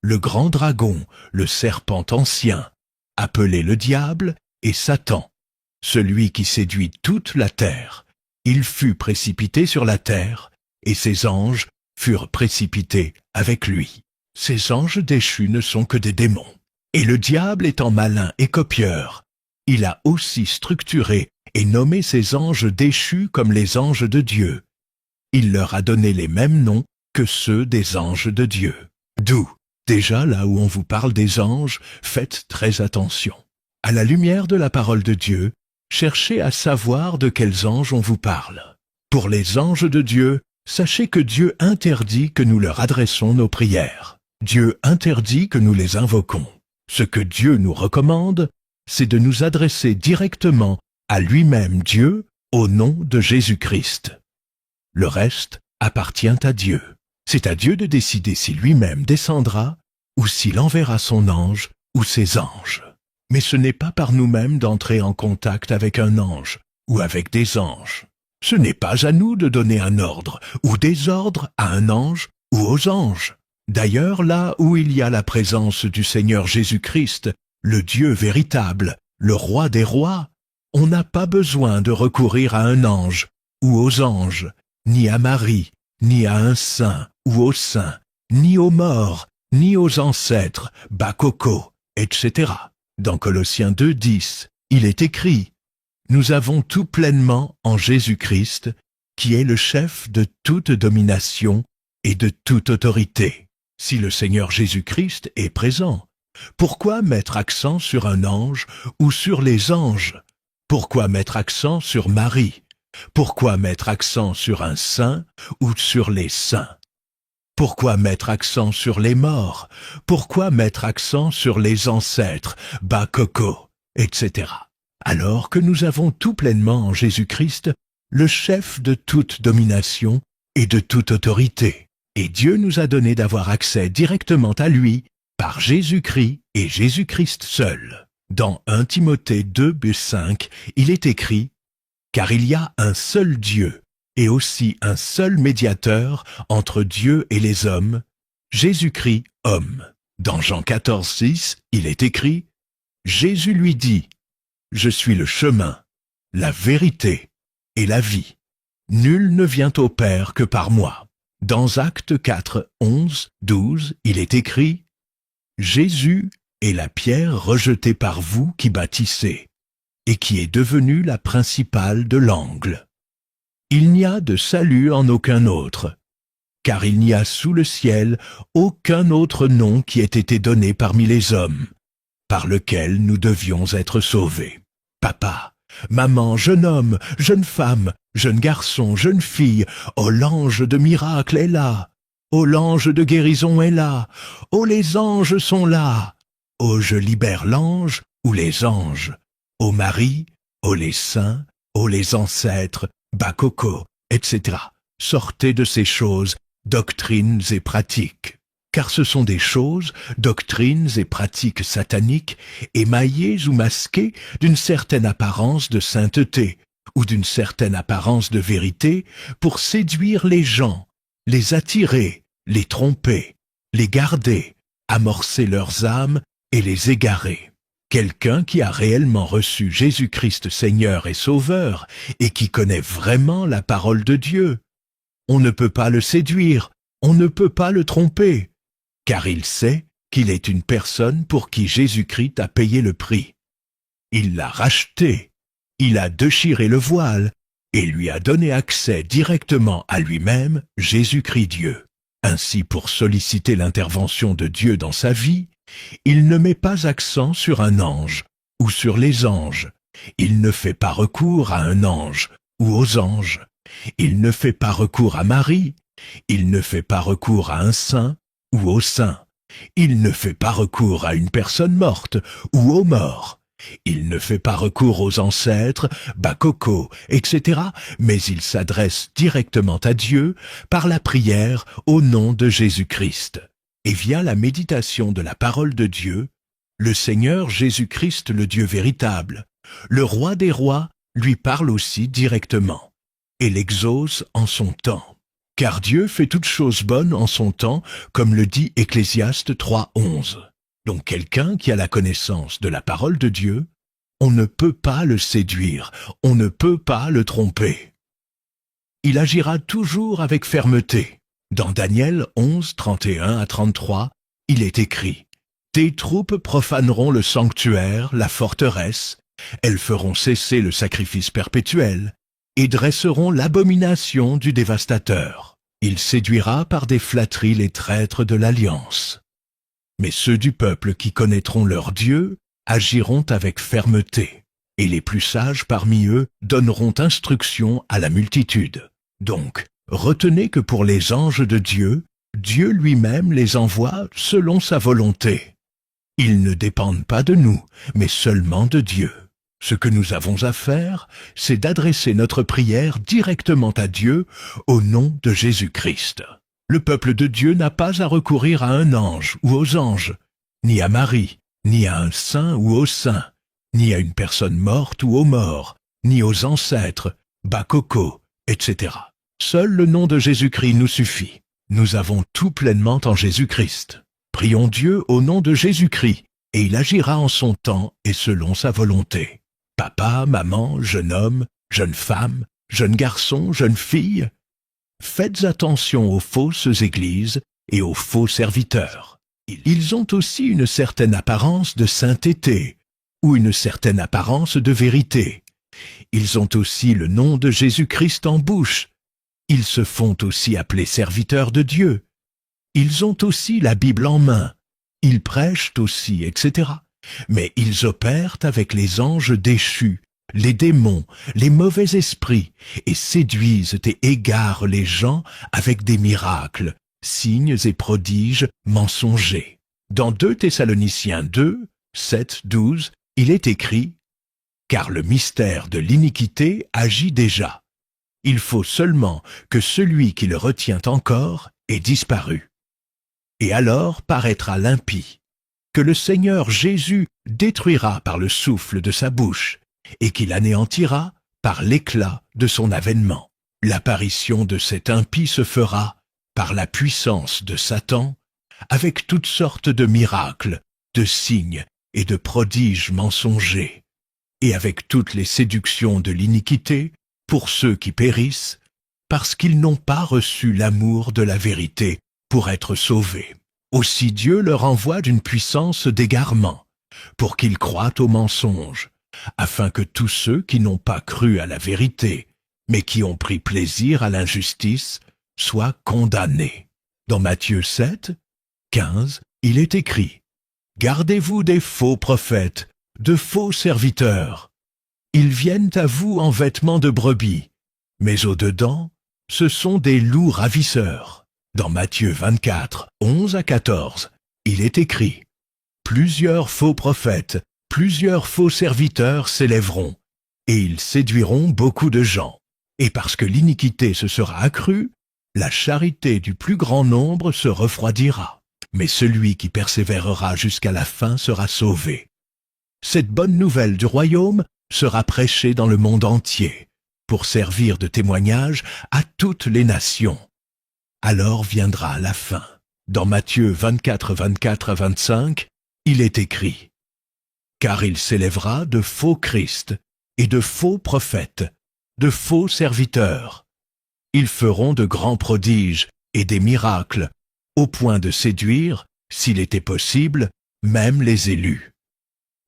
le grand dragon, le serpent ancien, appelé le diable et Satan, celui qui séduit toute la terre. Il fut précipité sur la terre, et ses anges furent précipités avec lui. » Ces anges déchus ne sont que des démons. Et le diable étant malin et copieur, il a aussi structuré et nommé ses anges déchus comme les anges de Dieu. Il leur a donné les mêmes noms que ceux des anges de Dieu. D'où Déjà, là où on vous parle des anges, faites très attention. À la lumière de la parole de Dieu, cherchez à savoir de quels anges on vous parle. Pour les anges de Dieu, sachez que Dieu interdit que nous leur adressons nos prières. Dieu interdit que nous les invoquons. Ce que Dieu nous recommande, c'est de nous adresser directement à lui-même Dieu au nom de Jésus-Christ. Le reste appartient à Dieu. C'est à Dieu de décider si lui-même descendra ou s'il enverra son ange ou ses anges. Mais ce n'est pas par nous-mêmes d'entrer en contact avec un ange ou avec des anges. Ce n'est pas à nous de donner un ordre ou des ordres à un ange ou aux anges. D'ailleurs, là où il y a la présence du Seigneur Jésus-Christ, le Dieu véritable, le Roi des rois, on n'a pas besoin de recourir à un ange ou aux anges, ni à Marie, ni à un saint ou aux saints, ni aux morts, ni aux ancêtres, Bakoko, etc. Dans Colossiens 2,10, il est écrit « Nous avons tout pleinement en Jésus-Christ, qui est le chef de toute domination et de toute autorité. » Si le Seigneur Jésus-Christ est présent, pourquoi mettre accent sur un ange ou sur les anges? Pourquoi mettre accent sur Marie? Pourquoi mettre accent sur un saint ou sur les saints? Pourquoi mettre accent sur les morts? Pourquoi mettre accent sur les ancêtres, Bakoko, etc. Alors que nous avons tout pleinement en Jésus-Christ, le chef de toute domination et de toute autorité. Et Dieu nous a donné d'avoir accès directement à lui par Jésus-Christ et Jésus-Christ seul. Dans 1 Timothée 2,5, il est écrit « Car il y a un seul Dieu et aussi un seul médiateur entre Dieu et les hommes, Jésus-Christ homme. » Dans Jean 14,6, il est écrit « Jésus lui dit « Je suis le chemin, la vérité et la vie. Nul ne vient au Père que par moi. » Dans Actes 4, 11, 12, il est écrit « Jésus est la pierre rejetée par vous qui bâtissez, et qui est devenue la principale de l'angle. Il n'y a de salut en aucun autre, car il n'y a sous le ciel aucun autre nom qui ait été donné parmi les hommes, par lequel nous devions être sauvés. » Papa, maman, jeune homme, jeune femme, jeune garçon, jeune fille, oh l'ange de miracle est là, oh l'ange de guérison est là, oh les anges sont là, oh je libère l'ange ou les anges, oh Marie, oh les saints, oh les ancêtres, Bakoko, etc. Sortez de ces choses, doctrines et pratiques. Car ce sont des choses, doctrines et pratiques sataniques, émaillées ou masquées d'une certaine apparence de sainteté, ou d'une certaine apparence de vérité, pour séduire les gens, les attirer, les tromper, les garder, amorcer leurs âmes et les égarer. Quelqu'un qui a réellement reçu Jésus-Christ Seigneur et Sauveur, et qui connaît vraiment la parole de Dieu, on ne peut pas le séduire, on ne peut pas le tromper, car il sait qu'il est une personne pour qui Jésus-Christ a payé le prix. Il l'a racheté, il a déchiré le voile et lui a donné accès directement à lui-même, Jésus-Christ Dieu. Ainsi, pour solliciter l'intervention de Dieu dans sa vie, il ne met pas accent sur un ange ou sur les anges. Il ne fait pas recours à un ange ou aux anges. Il ne fait pas recours à Marie. Il ne fait pas recours à un saint ou aux saints. Il ne fait pas recours à une personne morte ou aux morts. Il ne fait pas recours aux ancêtres, Bakoko, etc., mais il s'adresse directement à Dieu par la prière au nom de Jésus-Christ. Et via la méditation de la parole de Dieu, le Seigneur Jésus-Christ, le Dieu véritable, le Roi des rois, lui parle aussi directement et l'exauce en son temps. Car Dieu fait toutes choses bonnes en son temps, comme le dit Ecclésiaste 3,11. Donc quelqu'un qui a la connaissance de la parole de Dieu, on ne peut pas le séduire, on ne peut pas le tromper. Il agira toujours avec fermeté. Dans Daniel 11, 31 à 33, il est écrit « Tes troupes profaneront le sanctuaire, la forteresse, elles feront cesser le sacrifice perpétuel, et dresseront l'abomination du dévastateur. Il séduira par des flatteries les traîtres de l'alliance. Mais ceux du peuple qui connaîtront leur Dieu agiront avec fermeté, et les plus sages parmi eux donneront instruction à la multitude. Donc, retenez que pour les anges de Dieu, Dieu lui-même les envoie selon sa volonté. Ils ne dépendent pas de nous, mais seulement de Dieu. Ce que nous avons à faire, c'est d'adresser notre prière directement à Dieu au nom de Jésus-Christ. Le peuple de Dieu n'a pas à recourir à un ange ou aux anges, ni à Marie, ni à un saint ou aux saints, ni à une personne morte ou aux morts, ni aux ancêtres, Bakoko, etc. Seul le nom de Jésus-Christ nous suffit. Nous avons tout pleinement en Jésus-Christ. Prions Dieu au nom de Jésus-Christ, et il agira en son temps et selon sa volonté. Papa, maman, jeune homme, jeune femme, jeune garçon, jeune fille, faites attention aux fausses églises et aux faux serviteurs. Ils ont aussi une certaine apparence de sainteté ou une certaine apparence de vérité. Ils ont aussi le nom de Jésus-Christ en bouche. Ils se font aussi appeler serviteurs de Dieu. Ils ont aussi la Bible en main. Ils prêchent aussi, etc. Mais ils opèrent avec les anges déchus, les démons, les mauvais esprits, et séduisent et égarent les gens avec des miracles, signes et prodiges mensongers. Dans 2 Thessaloniciens 2, 7, 12, il est écrit « Car le mystère de l'iniquité agit déjà. Il faut seulement que celui qui le retient encore ait disparu. Et alors paraîtra l'impie, que le Seigneur Jésus détruira par le souffle de sa bouche, et qu'il anéantira par l'éclat de son avènement. L'apparition de cet impie se fera par la puissance de Satan, avec toutes sortes de miracles, de signes et de prodiges mensongers, et avec toutes les séductions de l'iniquité pour ceux qui périssent, parce qu'ils n'ont pas reçu l'amour de la vérité pour être sauvés. Aussi Dieu leur envoie d'une puissance d'égarement, pour qu'ils croient aux mensonges, afin que tous ceux qui n'ont pas cru à la vérité, mais qui ont pris plaisir à l'injustice, soient condamnés. Dans Matthieu 7, 15, il est écrit « Gardez-vous des faux prophètes, de faux serviteurs. Ils viennent à vous en vêtements de brebis, mais au-dedans, ce sont des loups ravisseurs. » Dans Matthieu 24, 11 à 14, il est écrit « Plusieurs faux prophètes, plusieurs faux serviteurs s'élèveront, et ils séduiront beaucoup de gens. Et parce que l'iniquité se sera accrue, la charité du plus grand nombre se refroidira. Mais celui qui persévérera jusqu'à la fin sera sauvé. » Cette bonne nouvelle du royaume sera prêchée dans le monde entier, pour servir de témoignage à toutes les nations. Alors viendra la fin. Dans Matthieu 24, 24 à 25, il est écrit « Car il s'élèvera de faux Christ et de faux prophètes, de faux serviteurs. Ils feront de grands prodiges et des miracles, au point de séduire, s'il était possible, même les élus.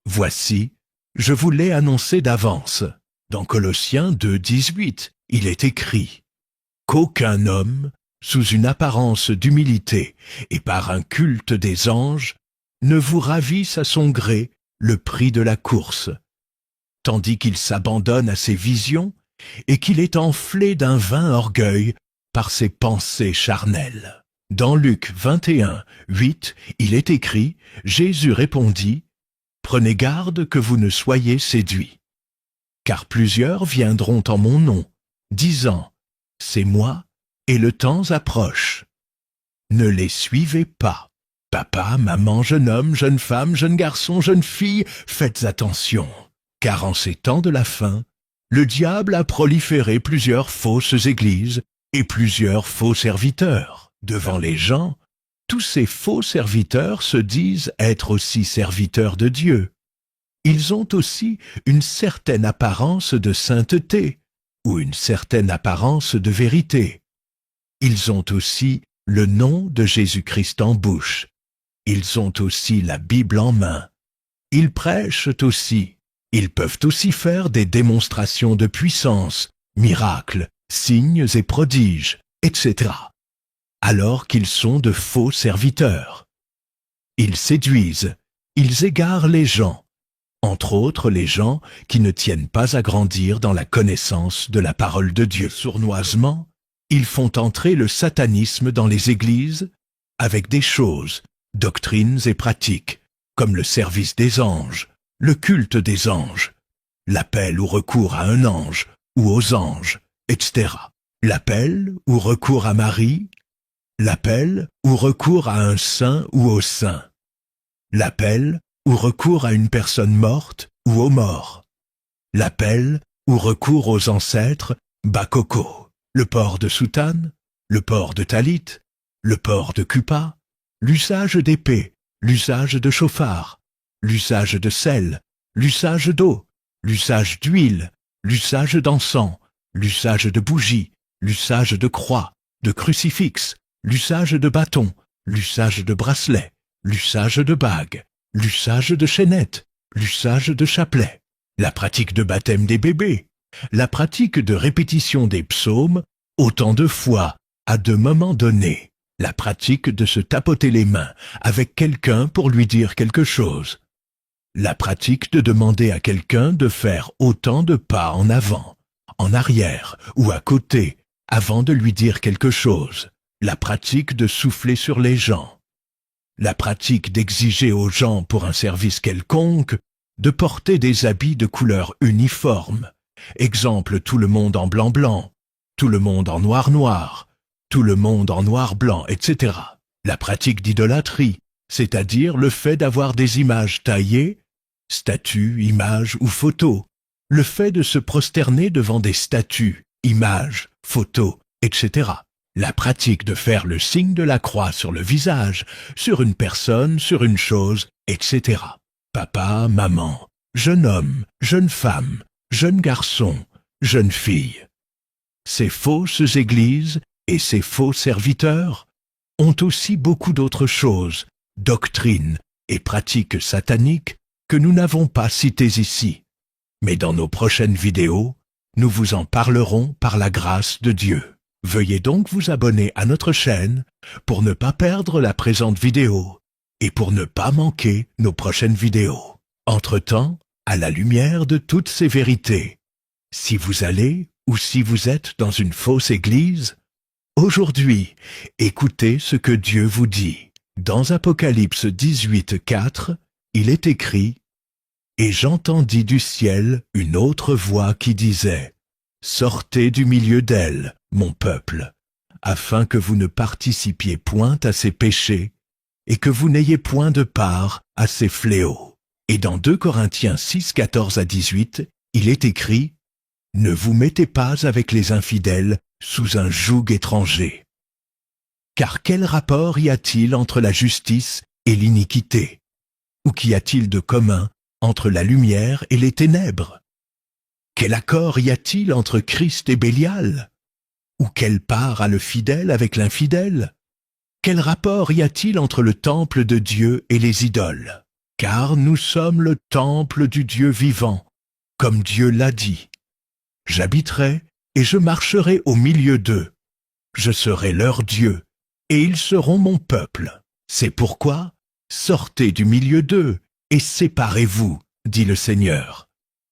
Voici, je vous l'ai annoncé d'avance. » Dans Colossiens 2, 18, il est écrit « Qu'aucun homme, sous une apparence d'humilité et par un culte des anges, ne vous ravisse à son gré le prix de la course, tandis qu'il s'abandonne à ses visions et qu'il est enflé d'un vain orgueil par ses pensées charnelles. » Dans Luc 21, 8, il est écrit « Jésus répondit, « Prenez garde que vous ne soyez séduits. Car plusieurs viendront en mon nom, disant, c'est moi, et le temps approche. Ne les suivez pas. Papa, maman, jeune homme, jeune femme, jeune garçon, jeune fille, faites attention, car en ces temps de la fin, le diable a proliféré plusieurs fausses églises et plusieurs faux serviteurs. Devant les gens, tous ces faux serviteurs se disent être aussi serviteurs de Dieu. Ils ont aussi une certaine apparence de sainteté ou une certaine apparence de vérité. Ils ont aussi le nom de Jésus-Christ en bouche. Ils ont aussi la Bible en main. Ils prêchent aussi. Ils peuvent aussi faire des démonstrations de puissance, miracles, signes et prodiges, etc. alors qu'ils sont de faux serviteurs. Ils séduisent, ils égarent les gens, entre autres les gens qui ne tiennent pas à grandir dans la connaissance de la parole de Dieu. Sournoisement, ils font entrer le satanisme dans les églises avec des choses, doctrines et pratiques, comme le service des anges, le culte des anges, l'appel ou recours à un ange ou aux anges, etc. L'appel ou recours à Marie, l'appel ou recours à un saint ou au saint, l'appel ou recours à une personne morte ou aux morts, l'appel ou recours aux ancêtres, bakoko, le port de soutane, le port de talit, le port de kupa, l'usage d'épée, l'usage de chauffard, l'usage de sel, l'usage d'eau, l'usage d'huile, l'usage d'encens, l'usage de bougies, l'usage de croix, de crucifix, l'usage de bâton, l'usage de bracelet, l'usage de bagues, l'usage de chaînettes, l'usage de chapelets, la pratique de baptême des bébés, la pratique de répétition des psaumes autant de fois à de moments donnés, la pratique de se tapoter les mains avec quelqu'un pour lui dire quelque chose, la pratique de demander à quelqu'un de faire autant de pas en avant, en arrière ou à côté avant de lui dire quelque chose, la pratique de souffler sur les gens, la pratique d'exiger aux gens pour un service quelconque de porter des habits de couleur uniforme, exemple tout le monde en blanc-blanc, tout le monde en noir-noir, tout le monde en noir-blanc, etc. La pratique d'idolâtrie, c'est-à-dire le fait d'avoir des images taillées, statues, images ou photos, le fait de se prosterner devant des statues, images, photos, etc. La pratique de faire le signe de la croix sur le visage, sur une personne, sur une chose, etc. Papa, maman, jeune homme, jeune femme, jeune garçon, jeune fille. Ces fausses églises et ces faux serviteurs ont aussi beaucoup d'autres choses, doctrines et pratiques sataniques que nous n'avons pas citées ici. Mais dans nos prochaines vidéos, nous vous en parlerons par la grâce de Dieu. Veuillez donc vous abonner à notre chaîne pour ne pas perdre la présente vidéo et pour ne pas manquer nos prochaines vidéos. Entre-temps, à la lumière de toutes ces vérités, si vous allez ou si vous êtes dans une fausse église, aujourd'hui, écoutez ce que Dieu vous dit. Dans Apocalypse 18:4, il est écrit « Et j'entendis du ciel une autre voix qui disait « Sortez du milieu d'elle, mon peuple, afin que vous ne participiez point à ses péchés et que vous n'ayez point de part à ses fléaux. » Et dans 2 Corinthiens 6:14-18, il est écrit « Ne vous mettez pas avec les infidèles sous un joug étranger. Car quel rapport y a-t-il entre la justice et l'iniquité? Ou qu'y a-t-il de commun entre la lumière et les ténèbres? Quel accord y a-t-il entre Christ et Bélial? Ou quelle part a le fidèle avec l'infidèle? Quel rapport y a-t-il entre le temple de Dieu et les idoles? Car nous sommes le temple du Dieu vivant, comme Dieu l'a dit. J'habiterai et je marcherai au milieu d'eux. Je serai leur Dieu, et ils seront mon peuple. C'est pourquoi, sortez du milieu d'eux et séparez-vous, dit le Seigneur.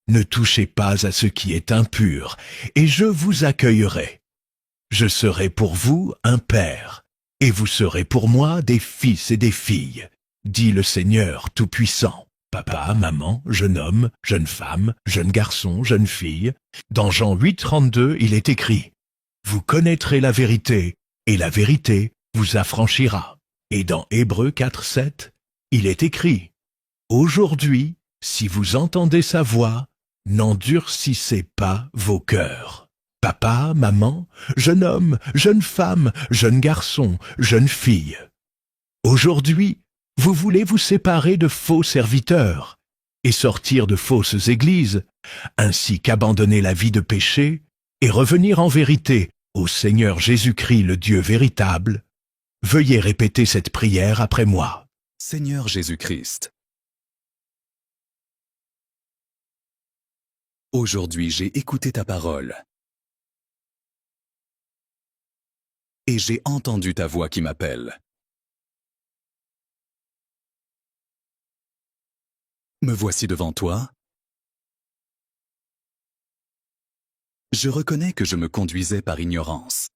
Ne touchez pas à ce qui est impur, et je vous accueillerai. Je serai pour vous un père, et vous serez pour moi des fils et des filles, dit le Seigneur Tout-Puissant. Papa, maman, jeune homme, jeune femme, jeune garçon, jeune fille. Dans Jean 8:32, il est écrit « Vous connaîtrez la vérité, et la vérité vous affranchira. » Et dans Hébreux 4:7, il est écrit « Aujourd'hui, si vous entendez sa voix, n'endurcissez pas vos cœurs. » Papa, maman, jeune homme, jeune femme, jeune garçon, jeune fille. Aujourd'hui, vous voulez vous séparer de faux serviteurs et sortir de fausses églises, ainsi qu'abandonner la vie de péché et revenir en vérité au Seigneur Jésus-Christ, le Dieu véritable. Veuillez répéter cette prière après moi. Seigneur Jésus-Christ, aujourd'hui j'ai écouté ta parole et j'ai entendu ta voix qui m'appelle. Me voici devant toi. Je reconnais que je me conduisais par ignorance.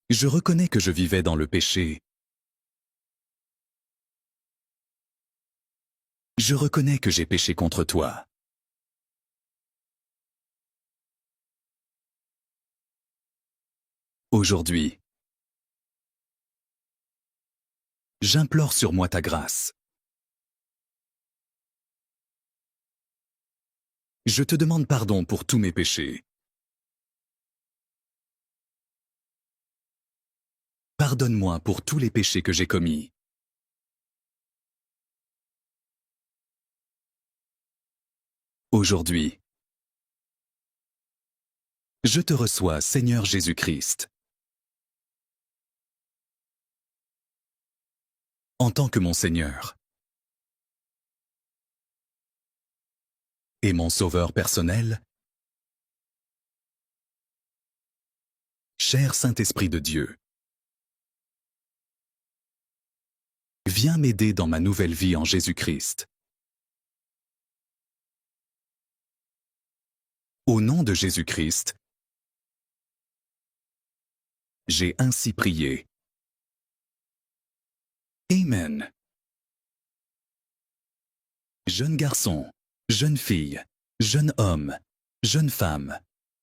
Je reconnais que je vivais dans le péché. Je reconnais que j'ai péché contre toi. Aujourd'hui, j'implore sur moi ta grâce. Je te demande pardon pour tous mes péchés. Pardonne-moi pour tous les péchés que j'ai commis. Aujourd'hui, je te reçois, Seigneur Jésus-Christ. En tant que mon Seigneur et mon Sauveur personnel, cher Saint-Esprit de Dieu, viens m'aider dans ma nouvelle vie en Jésus-Christ. Au nom de Jésus-Christ, j'ai ainsi prié. Amen. Jeune garçon, jeune fille, jeune homme, jeune femme,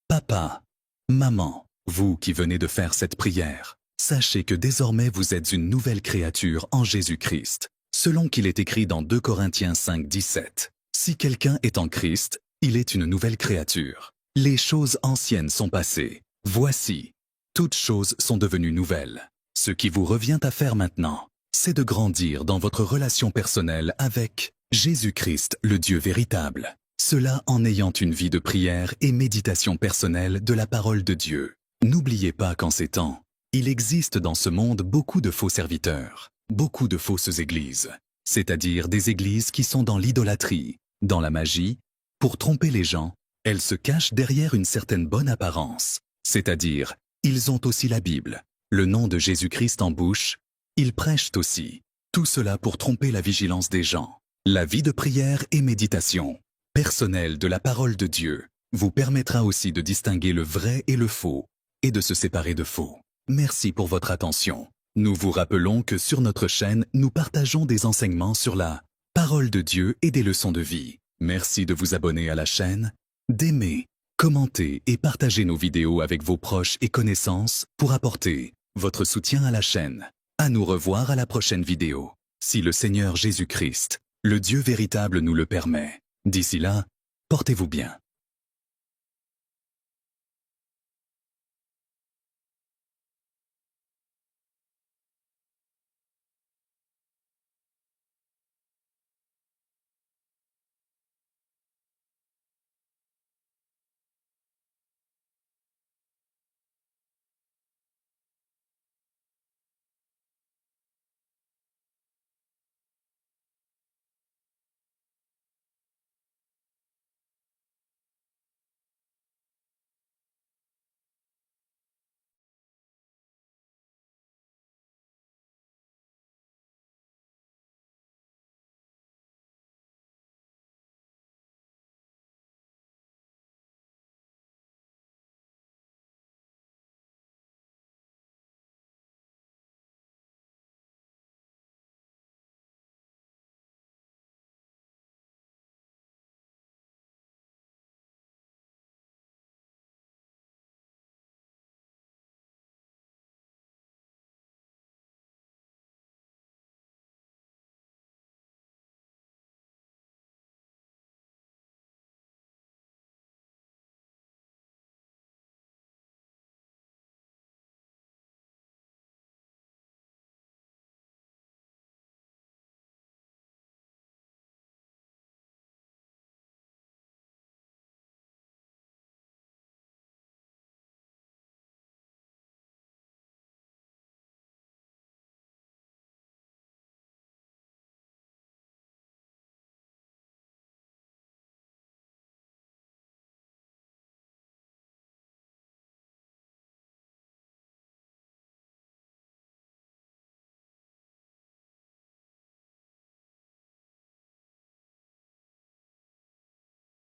papa, maman, vous qui venez de faire cette prière, sachez que désormais vous êtes une nouvelle créature en Jésus-Christ, selon qu'il est écrit dans 2 Corinthiens 5, 17. Si quelqu'un est en Christ, il est une nouvelle créature. Les choses anciennes sont passées. Voici, toutes choses sont devenues nouvelles. Ce qui vous revient à faire maintenant, c'est de grandir dans votre relation personnelle avec Jésus-Christ, le Dieu véritable. Cela en ayant une vie de prière et méditation personnelle de la parole de Dieu. N'oubliez pas qu'en ces temps, il existe dans ce monde beaucoup de faux serviteurs, beaucoup de fausses églises, c'est-à-dire des églises qui sont dans l'idolâtrie, dans la magie. Pour tromper les gens, elles se cachent derrière une certaine bonne apparence, c'est-à-dire, ils ont aussi la Bible, le nom de Jésus-Christ en bouche, ils prêchent aussi. Tout cela pour tromper la vigilance des gens. La vie de prière et méditation personnelle de la parole de Dieu vous permettra aussi de distinguer le vrai et le faux, et de se séparer de faux. Merci pour votre attention. Nous vous rappelons que sur notre chaîne, nous partageons des enseignements sur la parole de Dieu et des leçons de vie. Merci de vous abonner à la chaîne, d'aimer, commenter et partager nos vidéos avec vos proches et connaissances pour apporter votre soutien à la chaîne. À nous revoir à la prochaine vidéo, si le Seigneur Jésus-Christ, le Dieu véritable nous le permet. D'ici là, portez-vous bien.